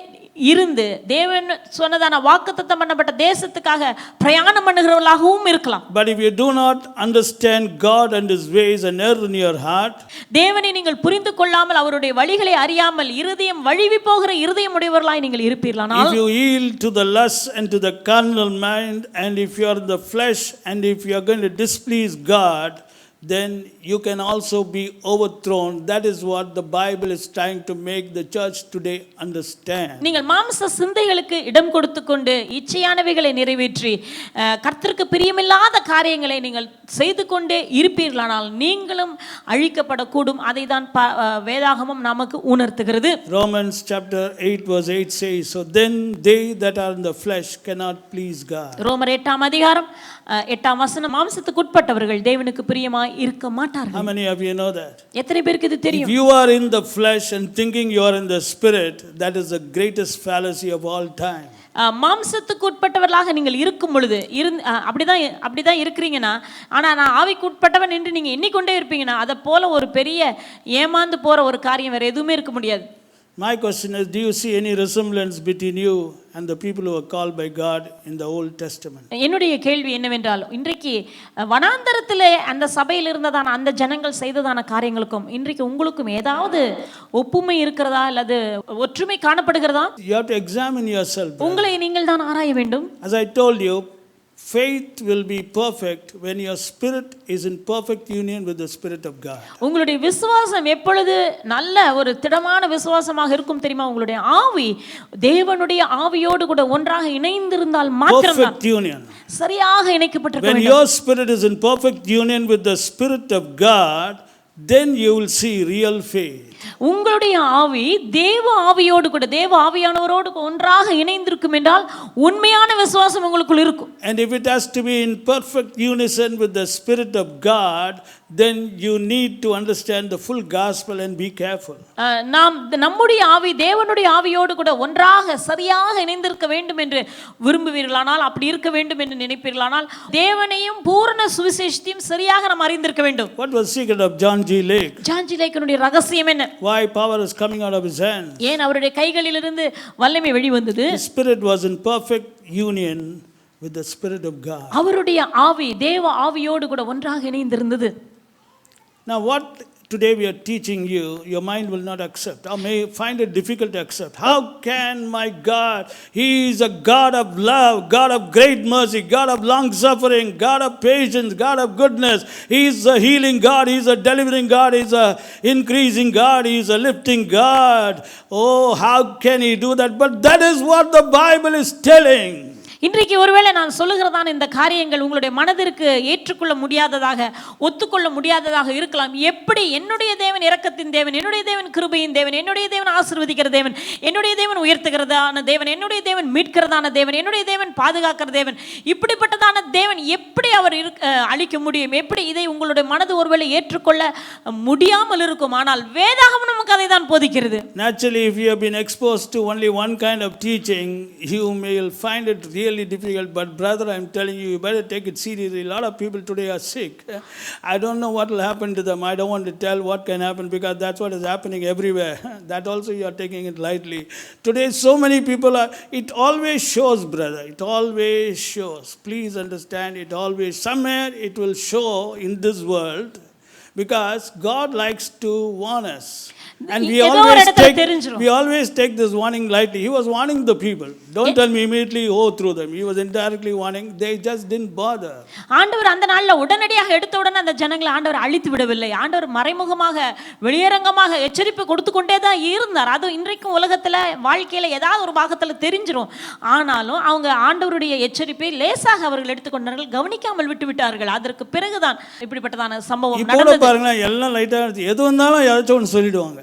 இருந்து தேவன் சொன்னதான வாக்குத்தத்தம் பண்ணப்பட்ட தேசத்துக்காக பிரயாணம் பண்ணுகிறவர்களாகவும் இருக்கலாம். But if you do not understand God and his ways and err in your heart, தேவனை நீங்கள் புரிந்து கொள்ளாமல் அவருடைய வழிகளை அறியாமல் இருதயம் வழிவி போகிற இருதயம் உடையவர்களாய் நீங்கள் இருப்பீர்களானால், if you yield to the lust and to the carnal mind, and if you are in the flesh, and if you are going to displease God, then you can also be overthrown. That is what the Bible is trying to make the church today understand. நீங்கள் மாம்ச சிந்தைகளுக்கு இடம் கொடுத்துக்கொண்டு இச்சையானவைகளை நிறைவேற்றி கர்த்தருக்கு பிரியமில்லாத காரியங்களை நீங்கள் செய்து கொண்டே இருப்பீர்களானால் நீங்களும் அழிக்கப்படக்கூடும். அதை தான் வேதாகமம் நமக்கு உணர்த்துகிறது. Romans chapter 8 verse 8 says, so then they that are in the flesh cannot please God. ரோமர் 8 அதிகாரம் 8 வசனம், மாம்சத்துக்கு உட்பட்டவர்கள் தேவனுக்கு பிரியமாய் இருக்க மாட்டார்கள். How many of you know that? எத்தனை பேருக்கு இது தெரியும்? If you are in the flesh and thinking you are in the spirit, that is the greatest fallacy of all time. மாம்சத்துக்கு உட்பட்டவர்களாக நீங்கள் இருக்கும் பொழுது அப்படிதான் இருக்கிறீங்கன்னா, ஆனால் நான் ஆவிக்கு உட்பட்டவன் என்று நீங்கள் எண்ணிக்கொண்டே இருப்பீங்கன்னா, அதை போல ஒரு பெரிய ஏமாந்து போற ஒரு காரியம் வேற எதுவுமே இருக்க முடியாது. My question is, do you see any resemblance between you and the people who are called by God in the Old Testament? என்னுடைய கேள்வி என்னவென்றால், இன்றைக்கு வனாந்தரத்திலே அந்த சபையில் இருந்ததான அந்த ஜனங்கள் செய்ததான காரியங்களுக்கும் இன்றைக்கு உங்களுக்கும் ஏதாவது ஒப்புமை இருக்கிறதா அல்லது ஒற்றுமை காணப்படுகிறதா? You have to examine yourself. உங்களை நீங்கள் தான் ஆராய வேண்டும். As I told you, faith will be perfect when your spirit is in perfect union with the Spirit of God. உங்களுடைய விசுவாசம் எப்பொழுது நல்ல ஒரு திடமான விசுவாசமாக இருக்கும் தெரியுமா? உங்களுடைய ஆவி தேவனுடைய ஆவியோடு கூட ஒன்றாக இணைந்திருந்தால் மாத்திரம்தான். Perfect union. சரியாக இணைக்கப்பட்டிருக்க When வேண்டும். your spirit is in perfect union with the Spirit of God, then you will see real faith. உங்களுடைய ஆவி தேவ ஆவியோடு கூட தேவ ஆவியானவரோடு ஒன்றாக இணைந்திருக்கும் என்றால் உண்மையான விசுவாசம் உங்களுக்குள் இருக்கும். And if it has to be in perfect unison with the Spirit of God, then you need to understand the full gospel and be careful. நாம் நம்முடைய ஆவி தேவனுடைய ஆவியோடு கூட ஒன்றாக சரியாக இணைந்திருக்க வேண்டும் என்று விரும்புவீர்களானால், அப்படி இருக்க வேண்டும் என்று நினைப்பீர்களானால், தேவனையும் பூரண சுவிசேஷத்தையும் சரியாக நாம் அறிந்திருக்க வேண்டும். What was the secret of John G. Lake? John G லேக்கினுடைய ரகசியம் என்ன? Why power is coming out of his hands? ஏன் அவருடைய கைகளிலிருந்து வல்லமை வெளிவந்தது? His spirit was in perfect union with the Spirit of God. அவருடைய ஆவி தேவ ஆவியோடு கூட ஒன்றாக இணைந்திருந்தது. Now what today we are teaching you, your mind will not accept or may find it difficult to accept. How can my God, He is a God of love, God of great mercy, God of long suffering, God of patience, God of goodness. He is a healing God, He is a delivering God, He is a increasing God, He is a lifting God. Oh, how can He do that? But that is what the Bible is telling. இன்றைக்கு ஒருவேளை நான் சொல்லுகிறதான இந்த காரியங்கள் உங்களுடைய மனதிற்கு ஏற்றுக்கொள்ள முடியாததாக ஒத்துக்கொள்ள முடியாததாக இருக்கலாம். எப்படி என்னுடைய தேவன் இரக்கத்தின் தேவன், என்னுடைய தேவன் கிருபையின் தேவன், என்னுடைய தேவன் ஆசீர்வதிக்கிற தேவன், என்னுடைய தேவன் உயர்த்துகிறதான தேவன், என்னுடைய தேவன் மீட்கிறதான தேவன், என்னுடைய தேவன் பாதுகாக்கிற தேவன், இப்படிப்பட்டதான தேவன் எப்படி அவர் அளிக்க முடியும்? எப்படி இதை உங்களுடைய மனது ஒருவேளை ஏற்றுக்கொள்ள முடியாமல் இருக்கும். ஆனால் வேதாகமம் நமக்கு அதை தான் போதிக்கிறது. Naturally, if you have been exposed to only one kind of teaching, you may find it really difficult. But brother, I'm telling you, you better take it seriously. A lot of people today are sick. I don't know what will happen to them. I don't want to tell what can happen because that's what is happening everywhere. That also you are taking it lightly. Today so many people are, it always shows, brother. It always shows. Please understand, it always, somewhere it will show in this world because God likes to warn us. And we always take this warning lightly. He was warning the people. Don't tell me immediately, oh, through them. He was indirectly warning. They just didn't bother. ஆண்டவர் அந்த நாள்ல உடனடியாக எடுத்த உடனே அந்த ஜனங்களை ஆண்டவர் அழித்து விடவில்லை. ஆண்டவர் மறைமுகமாக வெளியரங்கமாக எச்சரிப்பு கொடுத்து கொண்டே தான் இருந்தார். அது இன்றைக்கும் உலகத்துல வாழ்க்கையில ஏதாவது ஒரு பாகத்துல தெரிஞ்சிரும். ஆனாலும் அவங்க ஆண்டவருடைய எச்சரிப்பை லேசாக அவர்கள் எடுத்துக்கொண்டார்கள், கவனிக்காமல் விட்டு விட்டார்கள். அதற்கு பிறகுதான் இப்படிப்பட்டதான சம்பவம் நடந்தது. பாருங்க, எல்லாம் லைட்டா எது வந்தாலும் ஏதாச்சும் ஒன்று சொல்லிடுவாங்க.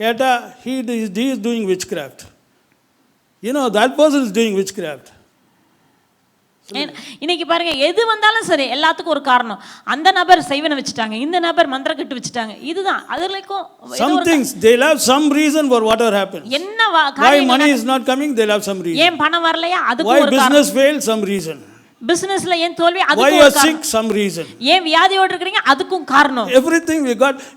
கேட்டா he is doing witchcraft. You know, that person is doing witchcraft. இன்னைக்கு பாருங்க, எது வந்தாலும் சரி எல்லாத்துக்கும் ஒரு காரணம். அந்த நபர் செய்வன வச்சுட்டாங்க, இந்த நபர் மந்திரக்கட்டு வச்சுட்டாங்க. இதுதான் அதுலக்கும் some things they'll have some reason for whatever happened. என்ன why money is not coming, they'll have some reason. ஏன் பணம் வரலையா, அதுக்கு ஒரு காரணம். why business failed, some reason. பிசினஸ்ல ஏன் தோல்வி, அதுக்கு ஒரு காரணம். why you are sick, some reason. ஏன் வியாதியோட இருக்கீங்க, அதுக்கும் காரணம். Everything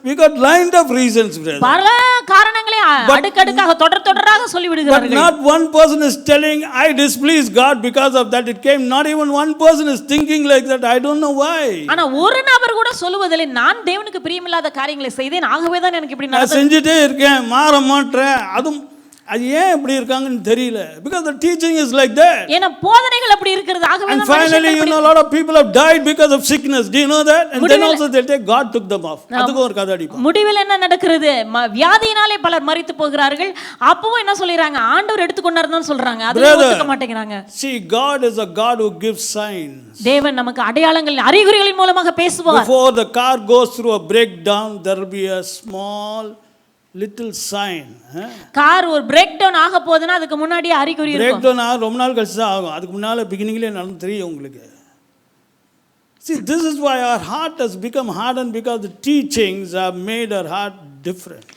we got lined up reasons, brother. பல காரணங்களை அடுக்கடுக்காக தொடராக சொல்லி விடுகிறார்கள். But not one person is telling I displease God because of that it came. Not even one person is thinking like that. I don't know why. ஆனா ஒரு நபர் கூட சொல்லுவதில்லை, நான் தேவனுக்கு பிரியமில்லாத காரியங்களை செய்தேன், ஆகவே தான் எனக்கு இப்படி நடந்தது. செஞ்சிட்டே இருக்கேன், மாற மாட்டேன். அதுவும் அது ஏன் இப்படி இருக்காங்கன்னு தெரியல. Because the teaching is like that. ஏனா போதனைகள் அப்படி இருக்குது. ஆகவே and finally you know a lot of people have died because of sickness. Do you know that? And then also they take God took them off. அதுக்கு ஒரு கதை அடிப்பாங்க. முடிவில் என்ன நடக்கிறது? வியாதியினாலே பலர் மரித்து போகிறார்கள். அப்பவும் என்ன சொல்லிறாங்க, ஆண்டவர் எடுத்துக்கொண்டாருன்னு சொல்றாங்க. அதை ஒத்துக்க மாட்டேங்கறாங்க. See, God is a God who gives signs. தேவன் நமக்கு அடையாளங்கள் அறிகுறிகளின் மூலமாக பேசுவார். Before the car goes through a breakdown, there will be a small little sign. Car ஒரு பிரேக் டவுன் ஆக போகுதுன்னா அதுக்கு முன்னாடியே அறிகுறி இருக்கும். பிரேக் டவுன் ரொம்ப நாள் கழிச்சு தான் ஆகும். அதுக்கு முன்னால பிகினிங்லயே நடந்து தெரியும் உங்களுக்கு. See, this is why our heart has become hardened because the teachings have made our heart different.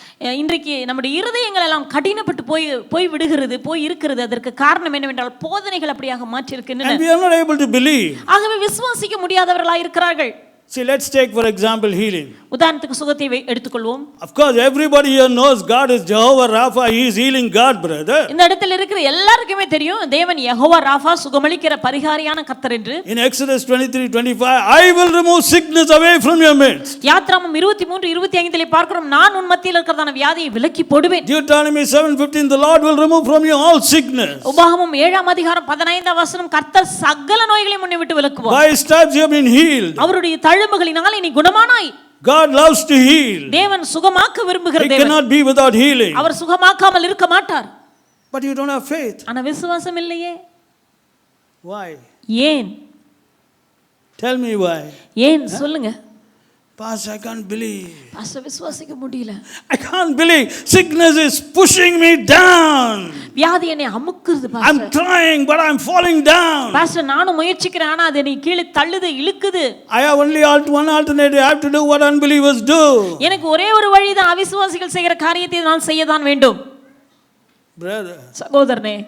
இன்றைக்கு நம்முடைய இருதயங்கள் எல்லாம் கடினப்பட்டு போய் விடுகிறது, போய் இருக்கிறது. அதற்கு காரணம் என்னவென்றால் போதனைகள் அப்படியாக மாற்றி இருக்கின்றன. And we are not able to believe. ஆகவே விசுவாசிக்க முடியாதவர்களாய் இருக்கிறார்கள். See, let's take for example healing. உதாரணத்துக்கு சுகத்தை எடுத்துக்கொள்வோம். Of course, everybody here knows God is Jehovah Rapha. He is healing God, brother. இந்த இடத்துல இருக்கிற எல்லாருக்குமே தெரியும் தேவன் யெகோவா ராஃபா சுகமளிக்கிற பரிகாரியான கர்த்தர் என்று. In Exodus 23:25, I will remove sickness away from your midst. யாத்ராகமம் 23:25 பார்க்கிறோம், நான் உன் மத்தியில் இருக்கிறதான வியாதியை விலக்கி போடுவேன். Deuteronomy 7:15, the Lord will remove from you all sickness. உபாகமம் 7:15 கர்த்தர் சகல நோய்களையும் உன்னை விட்டு விலக்குவார். By his stripes you have been healed. அவருடைய தழும்புகளினால் நீ குணமானாய். God loves to heal. தேவன் சுகமாக்க விரும்புகிற He தேவன். cannot be without healing. அவர் சுகமாக்காமல் இருக்க மாட்டார். But you don't have faith. ஆனா விசுவாசம் இல்லையே. Why? ஏன்? Tell me why. ஏன் சொல்லுங்க. Pastor, I can't believe. Pastor விசுவாசிக்க முடியல. I can't believe. Sickness is pushing me down. வியாதி என்னை அமுக்குது pastor. I'm trying but I'm falling down. Pastor நானும் முயற்சிக்கிறேன் ஆனா அது என்னை கீழே தள்ளுது இழுக்குது. I have only one alternative. I have to do what unbelievers do. எனக்கு ஒரே ஒரு வழிதான், அவிசுவாசிகள் செய்கிற காரியத்தை நான் செய்ய தான் வேண்டும். Brother, சகோதரனே,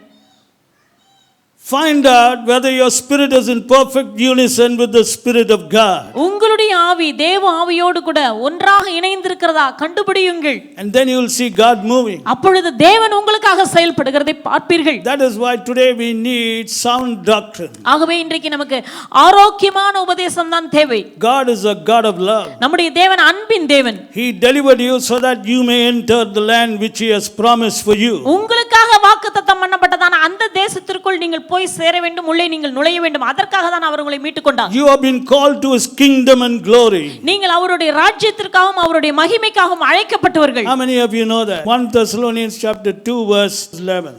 find out whether your spirit is in perfect unison with the Spirit of God. உங்களுடைய ஆவி தேவ ஆவியோடு கூட ஒன்றாக இணைந்திருக்கிறதா கண்டுபிடியுங்கள். And then you will see God moving. அப்பொழுது தேவன் உங்களுக்காக செயல்படுகிறதை பார்ப்பீர்கள். That is why today we need sound doctrine. ஆகவே இன்றைக்கு நமக்கு ஆரோக்கியமான உபதேசம் தான் தேவை. God is a God of love. நம்முடைய தேவன் அன்பின் தேவன். He delivered you so that you may enter the land which he has promised for you. உங்களுக்காக வாக்குத்தத்தம் பண்ணப்பட்டதான அந்த தேசத்திற்குள் நீங்கள் போய் சேர வேண்டும், உள்ளே நீங்கள் நுழைய வேண்டும். அதற்காக தான் அவர் உங்களை மீட்டுக் கொண்டார். You have been called to his kingdom and glory. நீங்கள் அவருடைய ராஜ்யத்திற்காகவும் அவருடைய மகிமைக்காகவும் அழைக்கப்பட்டவர்கள். How many of you know that? 1 Thessalonians chapter 2 verse 11.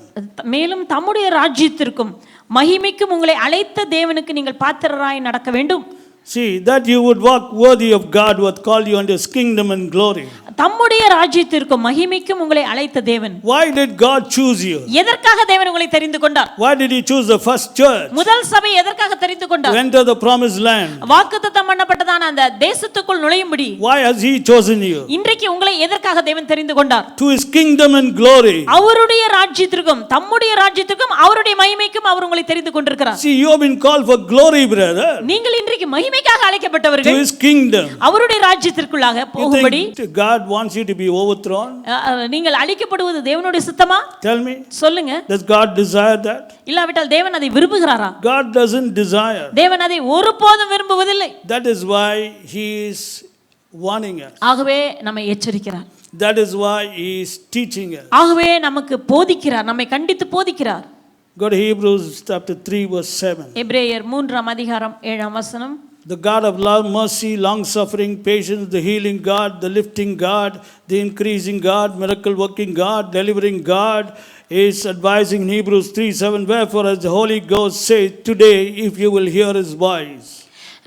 மேலும் தம்முடைய ராஜ்யத்திற்கும் மகிமைக்கும் உங்களை அழைத்த தேவனுக்கு நீங்கள் பாத்திரராய் நடக்க வேண்டும். See, that you would walk worthy of God who hath called you unto his kingdom and glory. தம்முடைய ராஜ்யத்திற்கும் மகிமைக்கும் உங்களை அழைத்த தேவன். Why did God choose you? எதற்காக தேவன் உங்களை தெரிந்து கொண்டார்? Why did he choose the first church? முதல் சபை எதற்காக தெரிந்து கொண்டார்? To enter the promised land. வாக்குத்தத்தம் பண்ணப்பட்டதான அந்த தேசத்துக்குள் நுழையும்படி. Why has he chosen you? இன்றைக்கு உங்களை எதற்காக தேவன் தெரிந்து கொண்டார்? To his kingdom and glory. அவருடைய ராஜ்யத்திற்கும் தம்முடைய ராஜ்யத்திற்கும் அவருடைய மகிமைக்கும் அவர் உங்களை தெரிந்து கொண்டிருக்கிறார். See, you have been called for glory, brother. நீங்கள் இன்றைக்கு மகிமைக்காக அழைக்கப்பட்டவர்கள். To his kingdom. அவருடைய ராஜ்யத்திற்குள்ளாக போகும்படி. God wants you to be overthrown? நீங்கள் அழிக்கப்படுவது தேவனுடைய சித்தமா? Tell me. சொல்லுங்க. Does God desire that? இல்லாவிட்டால் தேவன் அதை விரும்புகிறாரா? God doesn't desire. தேவன் அதை ஒருபோதும் விரும்புவதில்லை. That is why he is warning us. ஆகவே நம்மை எச்சரிக்கிறார். That is why he is teaching us. ஆகவே நமக்கு போதிக்கிறார், நம்மை கண்டித்து போதிக்கிறார். Go to Hebrews chapter 3 verse 7. எபிரேயர் 3:7. The God of love, mercy, long suffering, patience, the healing God, the lifting God, the increasing God, miracle working God, delivering God is advising in Hebrews 3:7. Wherefore as the Holy Ghost says today, if you will hear his voice.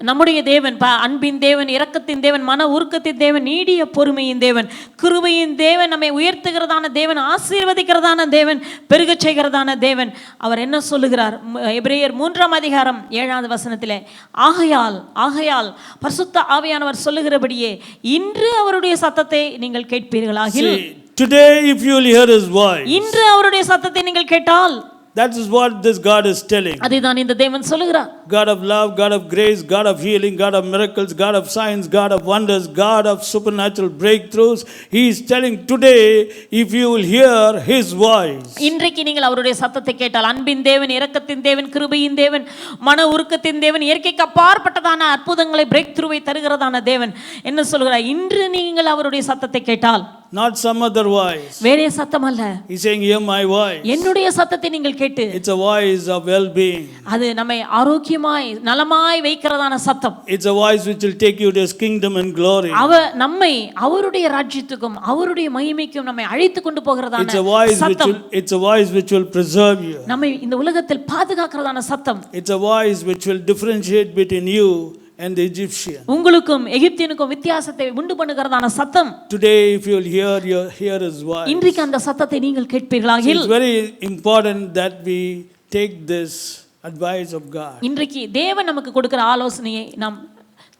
நம்முடைய தேவன் அன்பின் தேவன், இரக்கத்தின் தேவன், மன உருக்கத்தின் தேவன், நீடிய பொறுமையின் தேவன், கிருபையின் தேவன், நம்மை உயர்த்துகிறதான தேவன், ஆசீர்வதிக்கிறதான தேவன், பெருகச் செய்கிறதான தேவன். அவர் என்ன சொல்லுகிறார்? எபிரேயர் 3:7 ஆகையால் பரிசுத்த ஆவியானவர் சொல்லுகிறபடியே இன்று அவருடைய சத்தத்தை நீங்கள் கேட்பீர்களாகில். Today if you will hear his voice. இன்று அவருடைய சத்தத்தை நீங்கள் கேட்டால். That is what this God is telling. அதுதான் இந்த தேவன் சொல்லுகிறார். God of love, God of grace, God of healing, God of miracles, God of signs, God of wonders, God of supernatural breakthroughs. He is telling today, if you will hear his voice. இன்றைக்கு நீங்கள் அவருடைய சத்தத்தை கேட்டால், அன்பின் தேவன், இரக்கத்தின் தேவன், கிருபையின் தேவன், மன உருக்கத்தின் தேவன், இயற்கைக்கு அப்பாற்பட்டதான அற்புதங்களை பிரேக் த்ரூவை தருகிறதான தேவன் என்ன சொல்கிறார்? இன்று நீங்கள் அவருடைய சத்தத்தை கேட்டால். Not some other voice. வேறே சத்தம் அல்ல. He's saying, hear my voice. என்னுடைய சத்தத்தை நீங்கள் கேட்டு. It's a voice of well-being. அது நம்மை ஆரோக்கியமாய் நலமாய் வைக்கிறதான சத்தம். It's a voice which will take you to his kingdom and glory. நம்மை அவருடைய ராஜ்யத்துக்கும் அவருடைய மகிமைக்கும் நம்மை அழைத்து கொண்டு போகிறதான சத்தம். It's a voice which will preserve you. நம்மை இந்த உலகத்தில் பாதுகாக்கிறதான சத்தம். It's a voice which will differentiate between you and the Egyptian. உங்களுக்கும் எகிப்தியனுக்கும் வித்தியாசத்தை உண்டு பண்ணுகிறதான சத்தம். Today if you will hear his voice. இன்றைக்கு அந்த சத்தத்தை நீங்கள் கேட்பீர்களாகில். It's very important that we take this advice of God. இன்றைக்கு தேவன் நமக்கு கொடுக்கிற ஆலோசனையை நாம்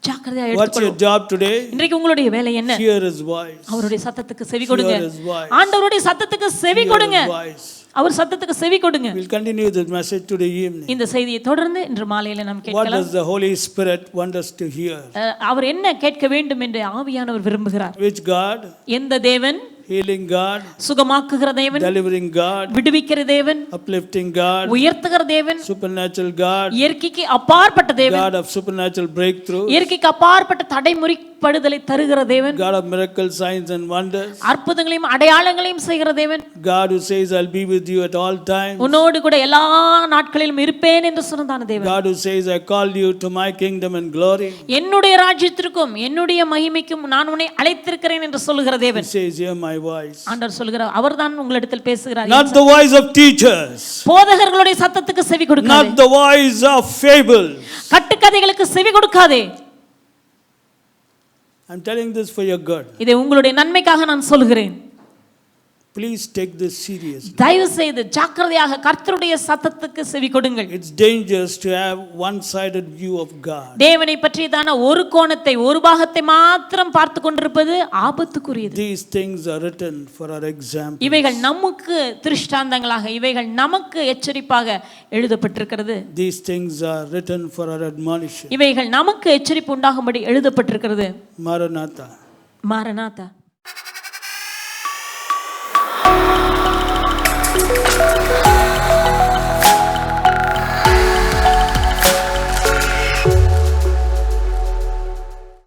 ஜாக்கிரதையா எடுத்துக்கொள்ளும். What's your job today? இன்றைக்கு உங்களுடைய வேலை என்ன? Hear his voice. அவருடைய சத்தத்துக்கு செவி கொடுங்க. Hear his voice. ஆண்டவருடைய சத்தத்துக்கு செவி கொடுங்க. Hear his voice. அவர் சத்தத்துக்கு செவி கொடுங்க. We'll continue this message today evening. இந்த செய்தியை தொடர்ந்து இன்று மாலையில நாம் What கேட்கலாம். does the Holy Spirit want us to hear? அவர் என்ன கேட்க வேண்டும் என்று ஆவியானவர் விரும்புகிறார்? Which God? எந்த தேவன்? Healing God, சுகமாக்குகிற தேவன், delivering God, விடுவிக்கிற தேவன், uplifting God, உயர்த்துகிற தேவன், supernatural God, இயற்கைக்கு அப்பாற்பட்ட தேவன், God of supernatural breakthrough, இயற்கைக்கு அப்பாற்பட்ட தடைமுறிப்படுதலை தருகிற தேவன், God of miracles, signs and wonders, அற்புதங்களையும் அடையாளங்களையும் செய்கிற தேவன், God who says I'll be with you at all times, உன்னோடு கூட எல்லா நாட்களிலும் இருப்பேன் என்று சொன்னதான தேவன், God who says I called you to my kingdom and glory, என்னுடைய ராஜ்யத்திற்கும் என்னுடைய மகிமைக்கும் நான் உன்னை அழைத்திருக்கிறேன் என்று சொல்லுகிற He தேவன். says hear my voice. ஆண்டவர் சொல்கிறார், அவர்தான் உங்களிடத்தில் பேசுகிறார். Not the voice of teachers, போதகர்களுடைய சத்தத்துக்கு செவி கொடுக்காதே, not the voice of fables. கட்டுக்கதைகளுக்கு செவி கொடுக்காதே. I'm telling this for your good. இதை உங்களுடைய நன்மைக்காக நான் சொல்கிறேன். Please take this seriously. தயவு செய்து ஜாக்கிரதையாக கர்த்தருடைய சத்தத்துக்கு செவி கொடுங்கள். It's dangerous to have one-sided view of God. தேவனை பற்றியதான ஒரு கோணத்தை ஒரு பாகத்தை மாத்திரம் பார்த்து கொண்டிருப்பது ஆபத்துக்குரியது. These things are written for our example. இவைகள் நமக்கு திருஷ்டாந்தங்களாக, இவைகள் நமக்கு எச்சரிப்பாக எழுதப்பட்டிருக்கிறது. These things are written for our admonition. இவைகள் நமக்கு எச்சரிப்பு உண்டாகும்படி எழுதப்பட்டிருக்கிறது. Maranatha. மாரநாதா.